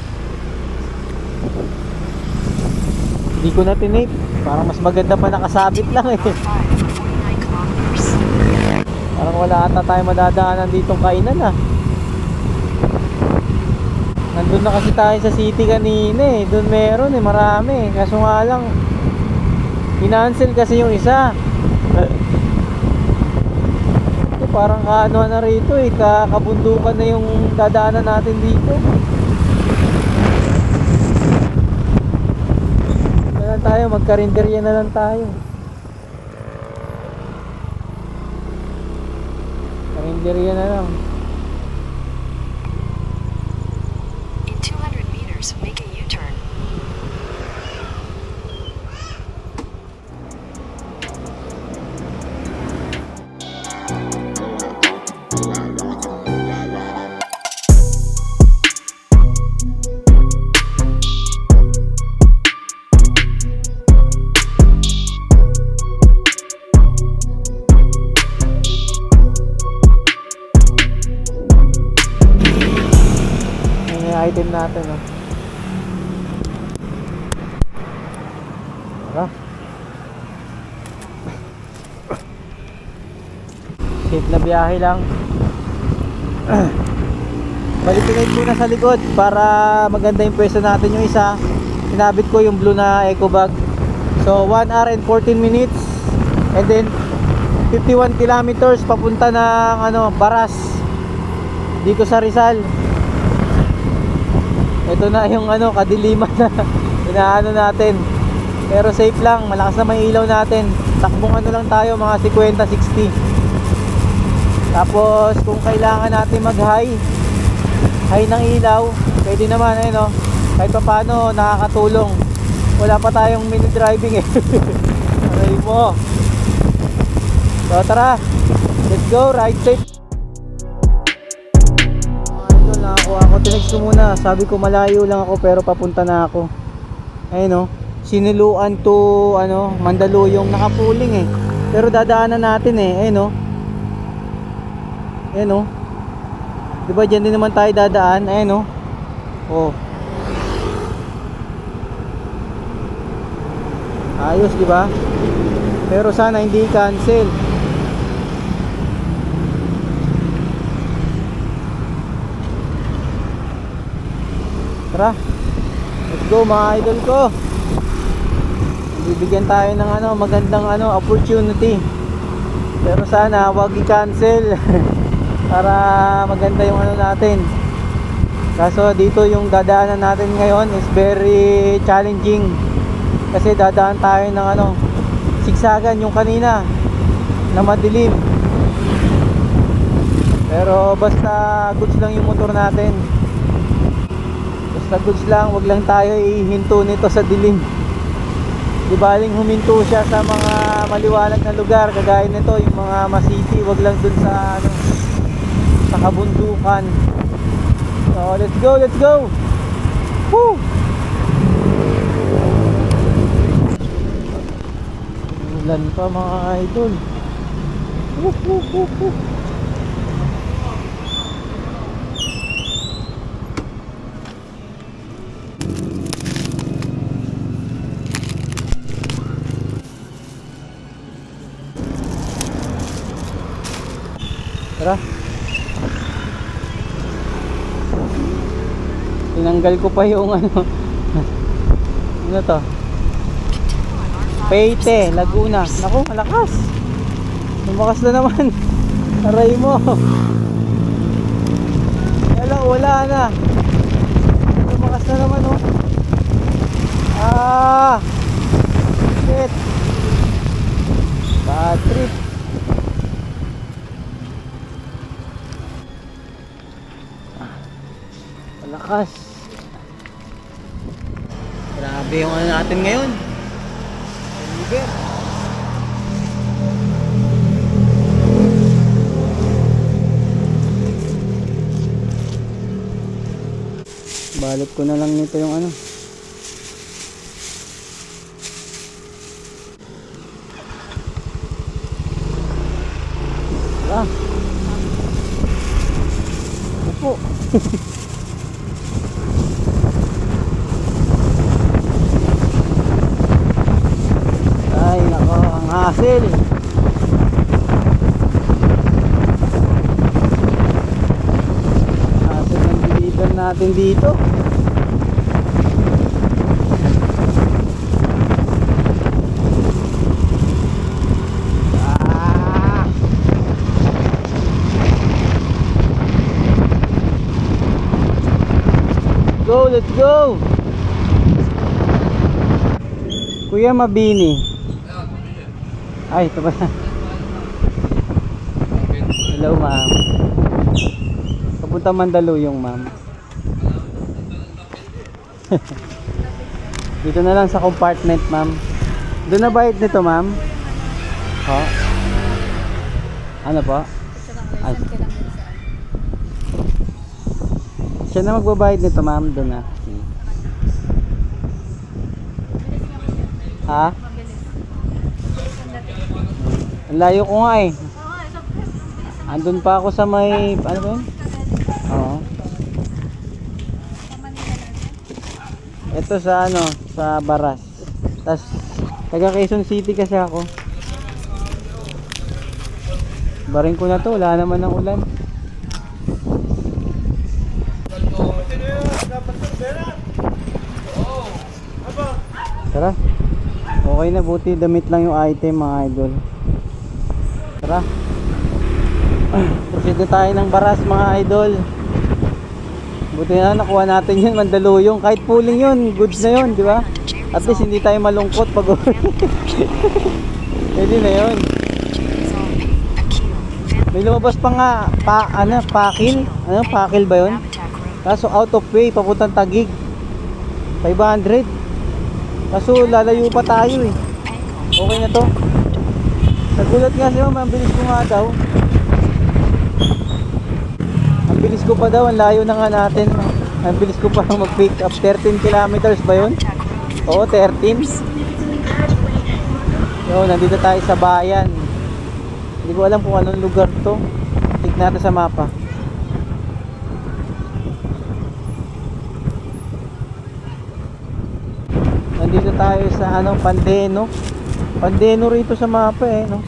Hindi ko na tinate. Parang mas maganda pa nakasabit lang eh. Parang wala ata tayo madadaanan ditong kainan ah. Nandun na kasi tayo sa city kanina eh. Doon meron eh, marami. Kaso nga lang, inansel kasi yung isa. Ito parang kaano na rito eh. Kakabundukan na yung dadaanan natin dito. Na lang tayo, magkarinderya na lang tayo. Karinderya na lang. In 200 meters, make a U-turn. Item natin oh. Tara. Safe na biyahe lang. Balikinate muna sa likod para maganda yung pwesto natin. Yung isa sinabit ko yung blue na eco bag. So 1 hour and 14 minutes and then 51 kilometers papunta ng Baras dito sa Rizal. Ito na yung kadiliman na inaano natin. Pero safe lang, malakas na may ilaw natin. Takbong lang tayo, mga 50-60. Tapos kung kailangan natin mag-high ng ilaw, pwede naman kahit pa paano nakakatulong. Wala pa tayong mini driving eh. Aray mo. So tara, let's go, ride safe. Nakakuha ako, tinext ko muna. Sabi ko malayo lang ako pero papunta na ako. Ayun Siniluan to Mandaluyong, nakapuling eh. Pero dadaanan natin eh. Ayun Ayun diba dyan din naman tayo dadaan. Ayun oh. Ayos diba? Pero sana hindi cancel. Tara, let's go mga idol ko. Bibigyan tayo ng magandang opportunity. Pero sana wag i-cancel para maganda yung natin. Kaso dito yung dadaanan natin ngayon is very challenging. Kasi dadaan tayo ng siksagan yung kanina na madilim. Pero basta goods lang yung motor natin. Basta goods lang, wag lang tayo ihinto nito sa dilim. Di baling huminto siya sa mga maliwanag na lugar kagaya nito, yung mga masiti, wag lang dun sa sa kabundukan. So let's go. Woo! Ulan pa mga idol. Woo. Tara. Tinanggal ko pa yung ano to? Paite, Laguna. Naku, malakas. Lumakas na naman. Aray mo. Wala na. Lumakas na naman shit. Bad trip. Malakas. Grabe yung natin ngayon. Liber. Balot ko na lang nito yung ano. Ah. Upo. Ay nako, ang hassle. Hassle ng deliver natin dito. Ah. Go, let's go. Kuya Mabini. Ay, ito ba? Hello, ma'am. Papunta Mandaluyong, ma'am. Dito na lang sa compartment, ma'am. Doon na bayad nito, ma'am? Ho? Ano po? Ay. Siya na magbabayad nito, ma'am. Doon na. Ha? Ang layo ko nga eh. Andun pa ako sa may, ano ba yun? Oo. Ito sa ano, sa Baras. Tas taga Quezon City kasi ako. Barin ko na to, wala naman ng ulan. Tara. Okay na, buti damit lang yung item mga idol. Tara. Proceed na tayo ng Baras mga idol. Buti na nakuha natin yun, Mandaluyong. Kahit pooling yun, goods na yun, di ba? At least hindi tayo malungkot pag pwede na yun. May lumabas pa nga, pakil. Ano, pakil ba yun? Kaso out of way, papuntang Taguig. 500. Kaso lalayo pa tayo eh. Okay na to. Nagulat nga siya, ang bilis ko nga daw. Ang bilis ko pa daw, ang layo na nga natin. Ang bilis ko pa mag-pick up. 13 kilometers ba yun? Oo, 13. So, nandito tayo sa bayan. Hindi ko alam kung anong lugar to. Tignan natin sa mapa. Nandito tayo sa ano, Pandeno. Pandeno rito sa mapa eh, no?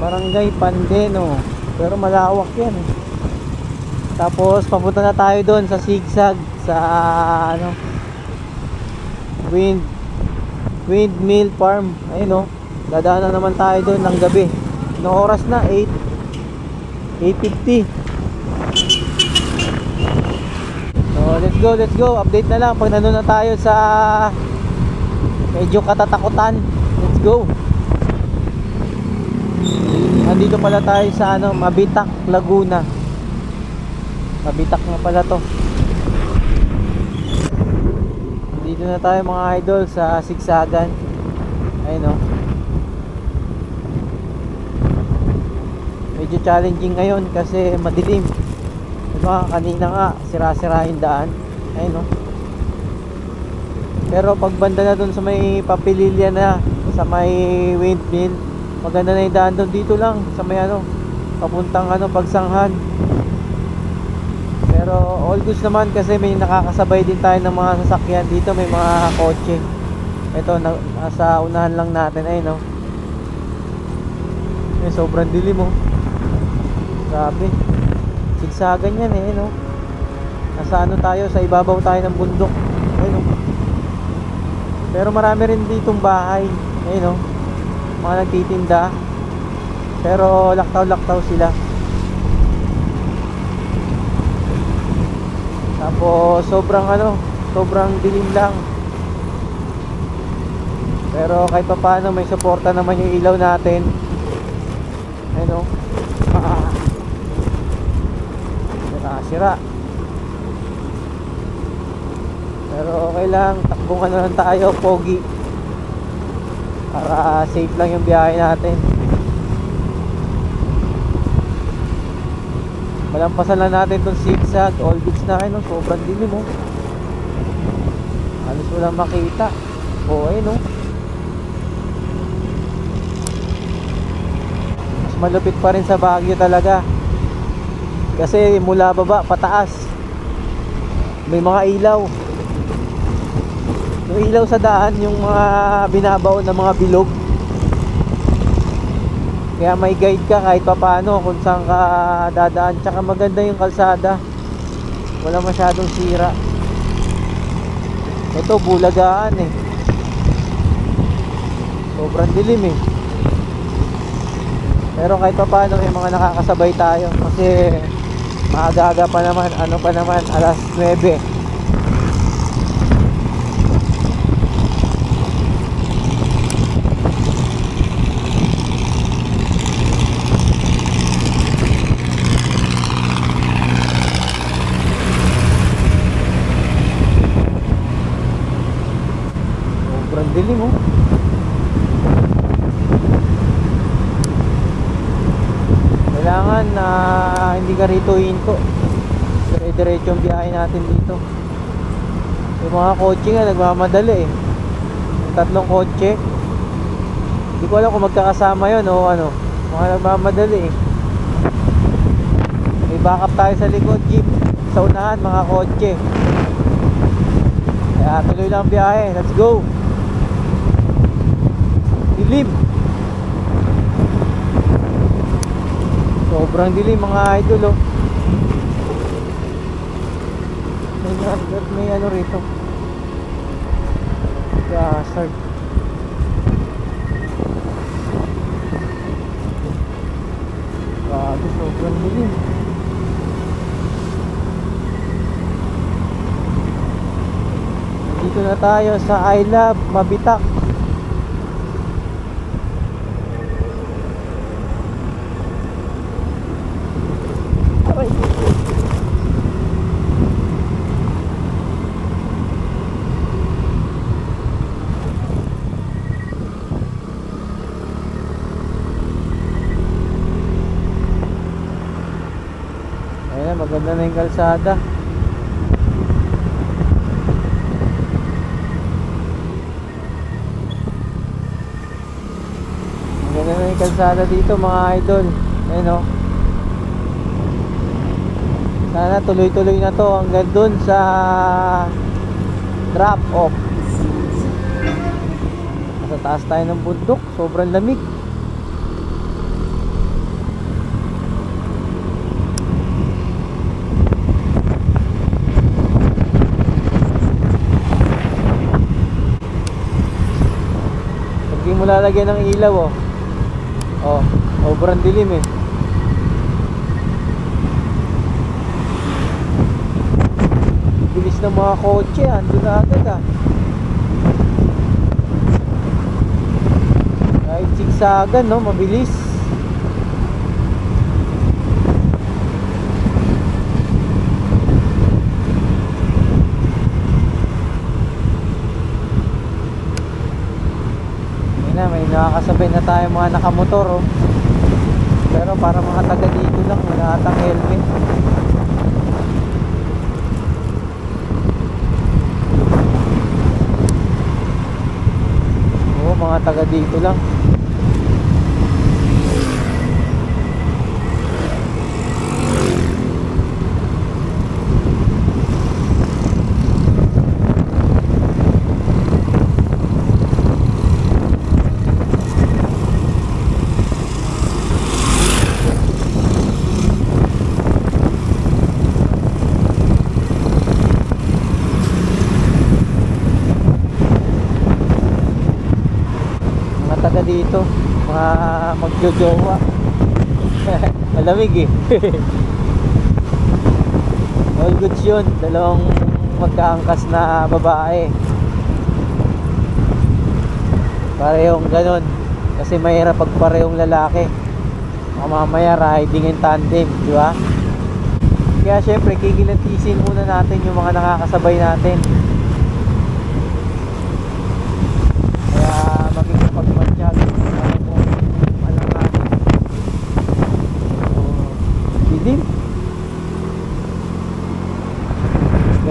Barangay Pandeno. Pero malawak yan eh. Tapos papunta na tayo doon sa Sigsag sa ano, Windmill Farm. Ayun no. Dadaan na naman tayo doon ng gabi. Anong oras na? 8:50. So let's go. Update na lang pag nandun na tayo sa medyo katatakutan. Let's go. Nandito pala tayo sa ano, Mabitac, Laguna. Mabitac nga pala to. Dito na tayo mga idol sa Sigsagan. Ayun o. Medyo challenging ngayon kasi madilim. Diba kanina nga sira-sira yung daan. Ayun o. Pero pag banda na dun sa may Papililya na, sa may Windmill, maganda na yung daan doon. Dito lang sa may ano, papuntang ano, Pagsanghan. Pero all goods naman kasi may nakakasabay din tayo ng mga sasakyan. Dito may mga kotse. Ito nasa unahan lang natin. Ayun no. Sobrang dilim oh. Grabe. Sigsagan yan eh no. Nasa ano tayo, sa ibabaw tayo ng bundok. Ayun no. Pero marami rin ditong bahay. Ayun no. Mga nagtitinda. Pero laktaw-laktaw sila. Tapos sobrang dilim lang. Pero kahit pa paano may suporta naman yung ilaw natin. Ayun o. Nakasira. Pero okay lang, takbong ano lang tayo, pogi. Para safe lang yung biyahe natin. Malampasan lang natin itong zigzag. All goods na kayo, no? Sobrang dilim, oh. Halos walang makita. Oo, ayun, no? Mas malupit pa rin sa Baguio talaga. Kasi mula baba, pataas. May mga ilaw. Yung ilaw sa daan, yung mga binabaon na mga bilog. Kaya may guide ka kahit papaano kung saan ka dadaan. Tsaka maganda yung kalsada, wala masyadong sira. Ito bulagaan eh, sobrang dilim eh. Pero kahit papaano may mga nakakasabay tayo. Kasi maaga-aga pa naman, ano pa naman, alas 9. Sobrang dilim oh. Kailangan na hindi ka rito hinto. Dire-diretso ang biyahe natin dito. Yung mga kotse nga nagmamadali eh. Yung tatlong kotse. Hindi ko alam kung magkakasama yun o ano. Mga nagmamadali eh. May backup tayo sa likod, jeep. Sa unahan mga kotse. Kaya tuloy lang ang biyahe. Let's go. Dilim. Sobrang dilim mga idol oh. May ano rito. Hazard. Grabe, sobrang dilim. Dito na tayo sa I Love Mabitak. Maganda na yung kalsada. Maganda na yung kalsada dito mga idol. Ayun o. Sana tuloy-tuloy na to hanggang dun sa drop off. Nasa taas tayo ng bundok. Sobrang lamig. Hindi mo lalagyan ng ilaw oh. Oh, sobrang dilim eh. Bilis ng mga kotse, ando na agad ah. Kahit zigzagan no, mabilis. May nakakasabay na tayo mga nakamotor oh. Pero para mga taga dito lang, wala atang helmet. Oo, mga taga dito lang. Dito mga magjojowa. Malamig eh. All goods yun. Dalawang magkaangkas na babae. Parehong ganon. Kasi mahirap pag parehong lalaki. Mamaya riding in tandem, di ba? Kaya syempre kikilantisin muna natin yung mga nakakasabay natin.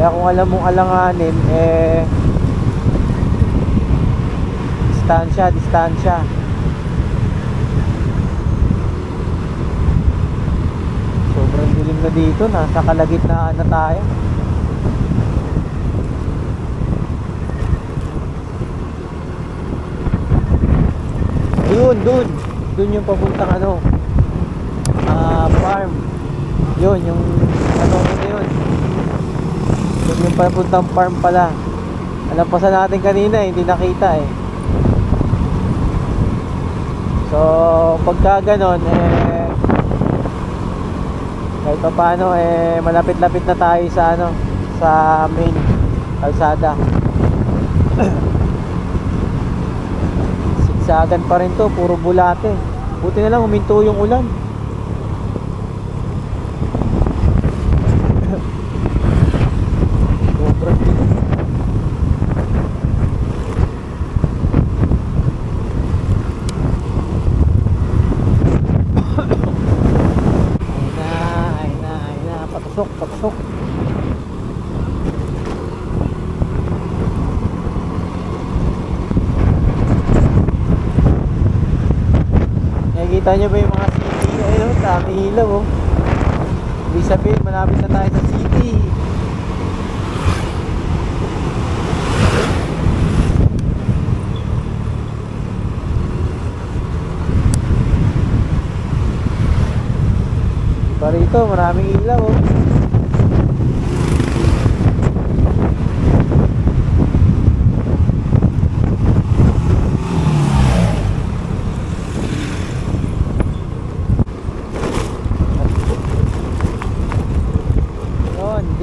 Kaya kung alam mong alanganin, distansya. Sobrang dilim na dito, nasa kalagitnaan na tayo. Dun yung papuntang farm. Yun, yung ano na yun. Dun yung papuntang farm pala. Alampasan natin kanina, hindi nakita eh. So, pagka ganon, kahit pa paano, malapit-lapit na tayo sa sa main kalsada. Sigsagan pa rin to, puro bulate. Buti na lang huminto yung ulan. Sobrang bilis. Ay na, patusok. Nakikita nyo ba yung mga city? Ayun, dami ilaw oh. Ibig sabihin, malapit na tayo sa city. Pa rito, maraming ilaw oh.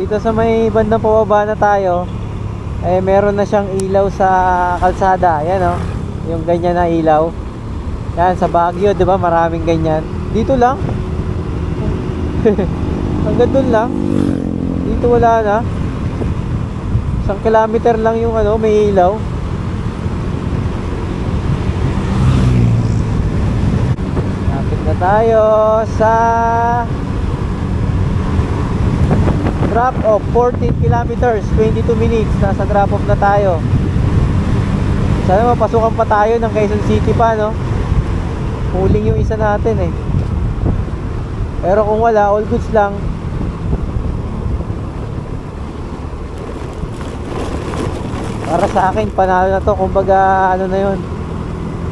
Dito sa may bandang pababa na tayo, meron na siyang ilaw sa kalsada. Yan oh, yung ganyan na ilaw. Yan sa Baguio, 'di ba? Maraming ganyan. Dito lang. Hanggang doon lang. Dito wala na. 1 kilometer lang yung may ilaw. Lapit na tayo sa drop off 14 kilometers 22 minutes. Nasa drop off na tayo. Sana mapasukan pa tayo ng Quezon City pa huling yung isa natin pero kung wala, all goods lang. Para sa akin, panalo na to. Kumbaga na yun,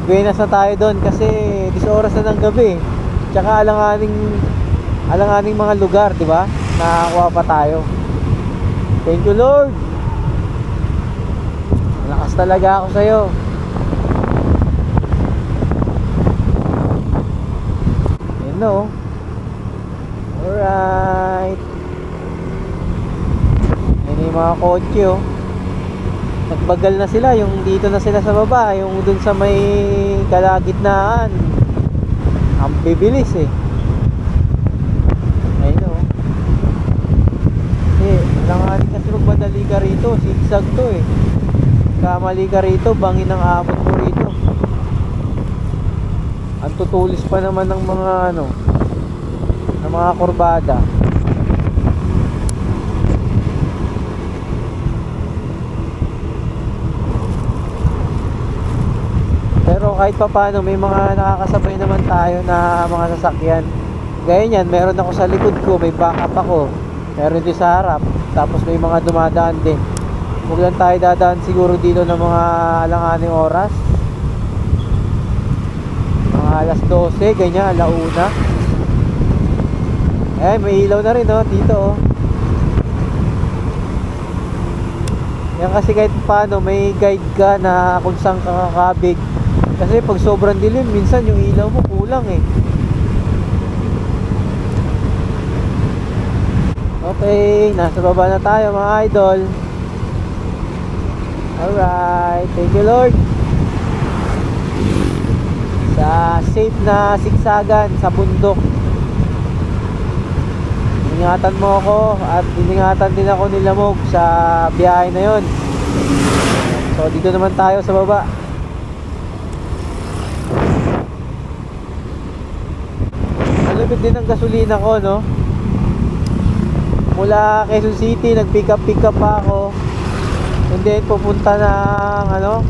buenas na tayo doon kasi 10 oras na ng gabi. Tsaka alanganing mga lugar, di ba? Nakakuha pa tayo. Thank you Lord. Malakas talaga ako sa'yo. Yan o. Alright. Yan yung mga kotse oh. Nagbagal na sila. Yung dito na sila sa baba. Yung dun sa may kalagitnaan, ang bibilis Langanin kasi magmadali ka rito, zigzag to kamali ka rito, bangin ang abot mo rito. Ang tutulis pa naman ng mga ng mga kurbada. Pero kahit pa paano, may mga nakakasabay naman tayo na mga sasakyan. Gaya niyan, meron ako sa likod ko, may backup ako. Meron din sa harap. Tapos may mga dumadaan din. Huwag lang tayo dadaan siguro dito ng mga alanganing oras. Mga alas 12, ganyan, alauna. May ilaw na rin dito Yan kasi kahit paano, may guide ka na kung saan ka kakabig. Kasi pag sobrang dilim, minsan yung ilaw mo kulang Okay, nasa baba na tayo mga idol. Alright, thank you Lord. Sa safe na sigsagan sa bundok. Ingatan mo ako at iningatan din ako ni Lamog sa biyahe na yon. So dito naman tayo sa baba. Malupit din ang gasolina ko Mula Quezon City, nag-pick up pa ako. And then pupunta ng ano,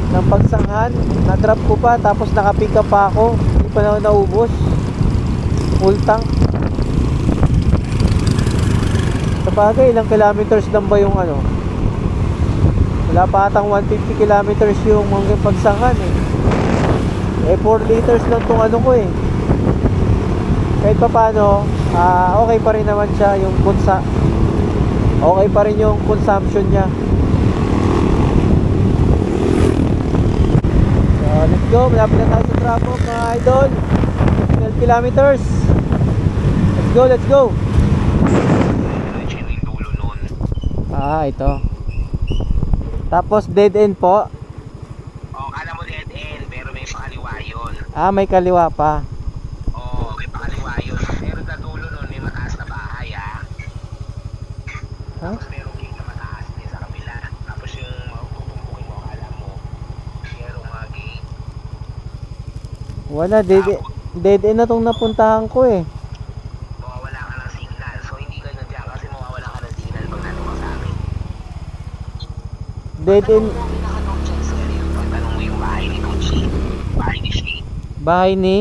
ng Pagsanghan. Na-drop ko pa, tapos naka-pick up pa ako. Hindi pa na naubos. Full tank. Sa bagay, ilang kilometers lang ba yung ano? Wala pa atang 150 kilometers yung hanggang Pagsanghan eh. 4 liters lang tong ano ko eh. Kahit pa paano, okay pa rin naman siya yung okay pa rin yung consumption niya. So, let's go. Malapit na tayo sa traffic, mga idol. 12 kilometers. Let's go. Ito. Tapos dead end po. Alam mo dead end, pero may pakaliwa yun. May kaliwa pa. May pakaliwa yun. Pero sa dulo nun, may mataas na bahay, Tapos merong gate na mataas din sa kabila. Tapos yung tutumbukin mo, alam mo, merong gate. Wala, dead end na tong napuntahan ko eh. Mawawala ka ng signal. So hindi ka na dyan kasi mawawala ka ng signal pag nandun ka sa amin. Dead end. Pagtanong dyan, sir, pagtanong mo yung bahay ni Tutsi. Bahay ni Shane. Bahay ni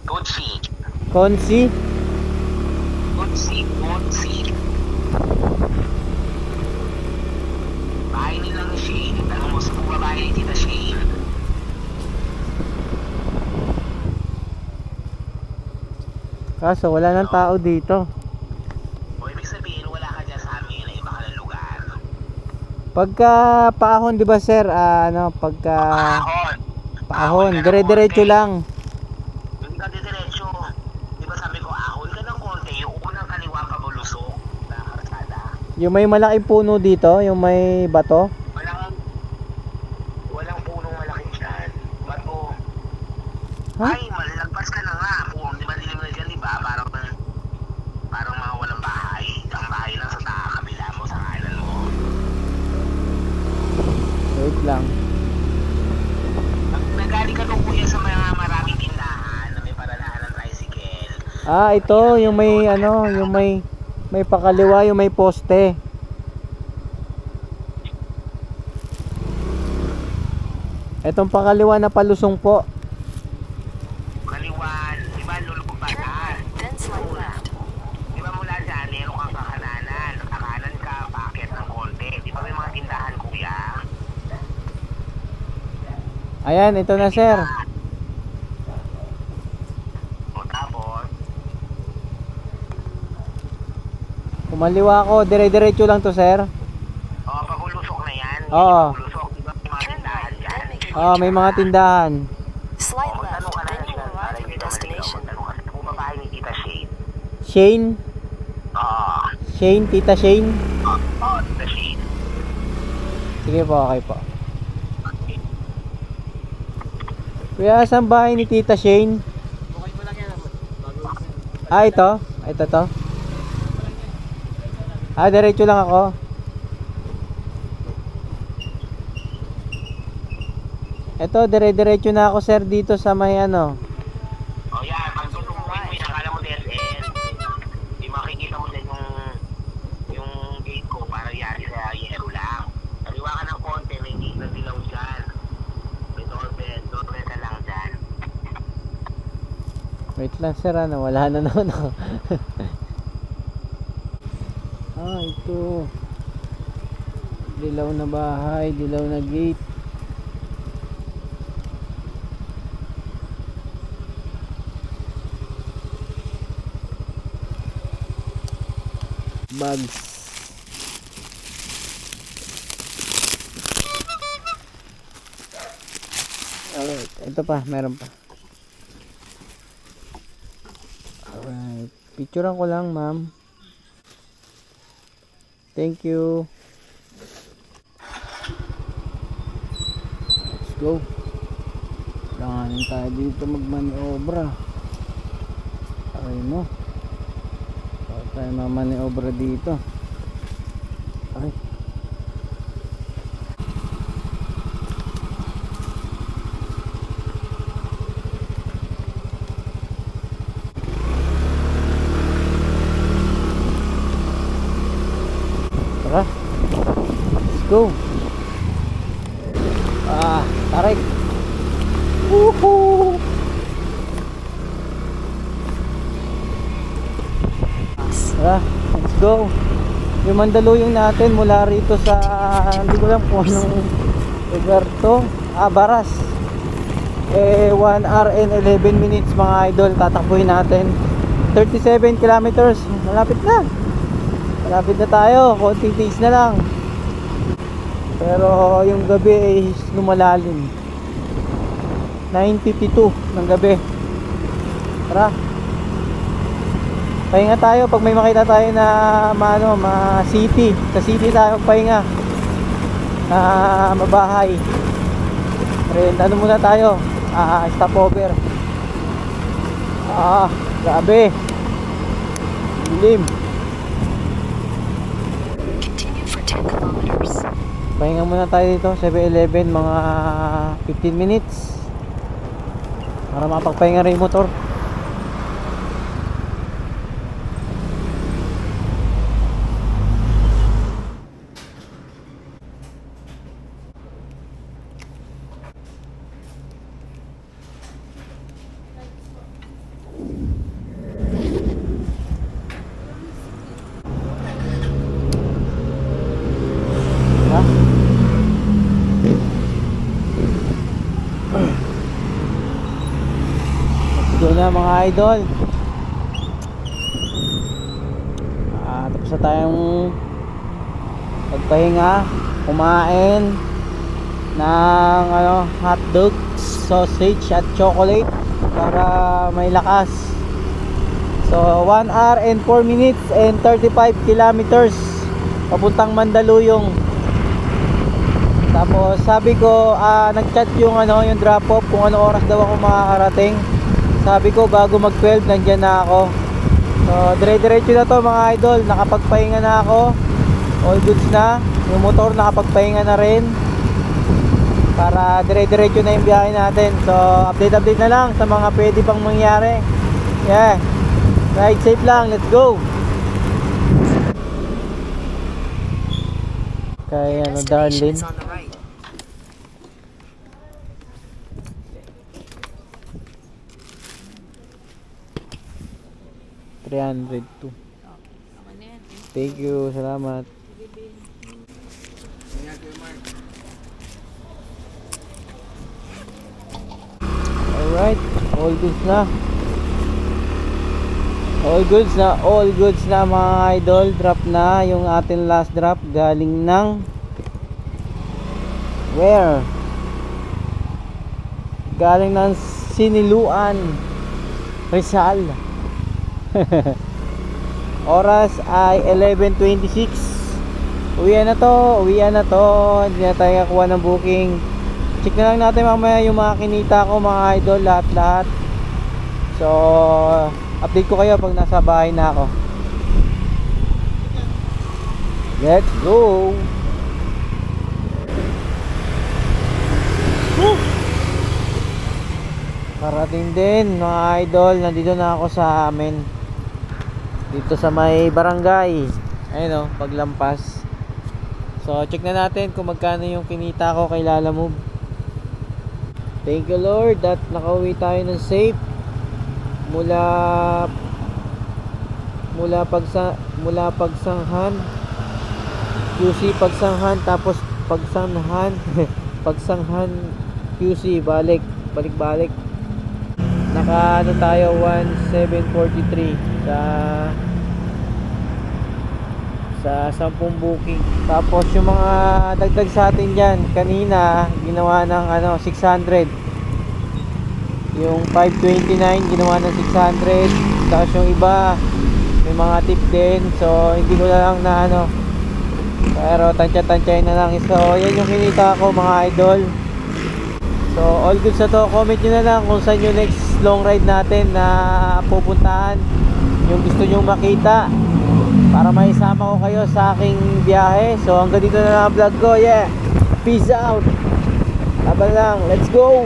Tutsi. Konsi. Bahay nilang Shane. Tanong mo sa kung bahay ni Tita Shane. Kaso wala nang tao dito. O ibig sabihin, wala ka dyan sa amin na iba ka ng lugar. Pagka paahon, di ba sir? Pagka paahon, dire-diretso lang. Hindi ka diretso. Di ba sabi ko, ahon ka ng konti, yung unang kaliwa pa bulusok na karsada. Yung may malaking puno dito, yung may bato. Walang punong malaki dyan. Bato. Huh? Ay, malagpas ka na nga. Kung di ba dilim na dyan, di ba? Parang mga walang bahay. Ang bahay lang sa kabila mo, sa kanan mo. Wait lang. Nagaling ka doon kuya sa mga maraming tindahan na may paradahan ng tricycle. Ito, yung may yung may pakaliwa, yung may poste. Etong pakaliwa na palusong po. Kaliwan, di ba lulubog pa Turn saan? right, then slide left. Di ba mula dyan, meron kang kakananan. Kakanan ka, packet ng konti. Di ba may mga tindahan kuya? Ayan, ito na sir. O tapos, Kumaliwa ko, dire-diretso lang to sir. pagulusok na yan. Oo. Pagulusok, di ba may mga Turn tindahan right, dyan? then make a May U-turn. mga tindahan. Slide left, Tanong ka na then lang you dyan, will para arrive at hindi your ka maligaw. destination. Tanong ka kung babae ni Tita Shane. Shane? Oo. Shane, Tita Shane? Oo, Tita Shane. Sige po, okay po. Kuya, saan bahay ni Tita Shane? Ito? Ito to? Diretso lang ako. Ito, dire-diretso na ako sir dito sa may ano. O yan, pag tutukuin mo yan, akala mo dead end. Di makikita mo dyan yung gate ko para yari sa yero lang. Kaliwa ka ng konti, may gate na dilaw dyan. May doorbell ka lang dyan. Wait lang sir, wala na naman ako. Ito. Dilaw na bahay, dilaw na gate. Bags. Alright, ito pa, meron pa. Alright, picturean ko lang ma'am. Thank you. Let's go. Kailanganin tayo dito magmaniobra. Ay mo. Bakit tayo mamaniobra dito? Ay. Tarik. Woohoo! Tara, let's go. Yung Mandaluyong natin mula rito sa, hindi ko alam kung anong lugar to. Baras. 1 hour and 11 minutes mga idol. Tatakbuhin natin 37 kilometers. Malapit na. Malapit na tayo. Konting tiis na lang. Pero yung gabi ay lumalalim. 9:52 ng gabi. Tara. Pahinga tayo pag may makita tayo na city. Sa city tayo pahinga. Mabahay. Ren, ano muna tayo? Stopover. Grabe. Dilim. Continue for 10 kilometers. Pahinga muna tayo dito, 7-Eleven, mga 15 minutes. Para makapagpahinga rin yung motor. Doon na mga idol. Tapos na tayong magpahinga, kumain ng hotdog, sausage at chocolate para may lakas. So 1 hour and 4 minutes and 35 kilometers papuntang Mandaluyong. Tapos sabi ko, nag-chat yung yung drop off kung ano oras daw ako makakarating. Sabi ko bago mag 12 nandyan na ako. So dire-diretso na to mga idol. Nakapagpahinga na ako. All goods na. Yung motor nakapagpahinga na rin. Para dire-diretso na yung biyahe natin. So update na lang sa mga pwede pang mangyari. Yeah. Ride safe lang. Let's go. Kaya Destination Darlene. is on the right. $302. Thank you, salamat. Alright, all goods na. All goods na mga idol. Drop na yung ating last drop. Galing ng where? Galing ng Siniluan, Rizal. Oras ay 11:26. Uwian na to. Hindi na tayo kakuha ng booking. Check na lang natin mamaya yung mga kinita ko mga idol, lahat. So update ko kayo pag nasa bahay na ako. Let's go. Woo! Parating din mga idol. Nandito na ako sa amin. Dito sa may barangay. Ayun paglampas. So check na natin kung magkano yung kinita ko kay Lalamove. Thank you Lord that nakauwi tayo ng safe. Mula Pagsanghan, QC Pagsanghan, tapos Pagsanghan Pagsanghan QC, balik. Naka tayo 1743 sa 10 booking. Tapos yung mga dagdag sa atin dyan kanina ginawa ng 600. Yung 529 ginawa ng 600. Tapos yung iba may mga tip din. So hindi ko na lang na pero tansya-tansyahin na lang. So yan yung kinita ko mga idol. So all good sa to. Comment nyo na lang kung saan yung next long ride natin na pupuntahan, yung gusto nyo makita para maisama ko kayo sa aking biyahe. So hanggang dito na lang ang vlog ko. Yeah, peace out. Laban lang, let's go.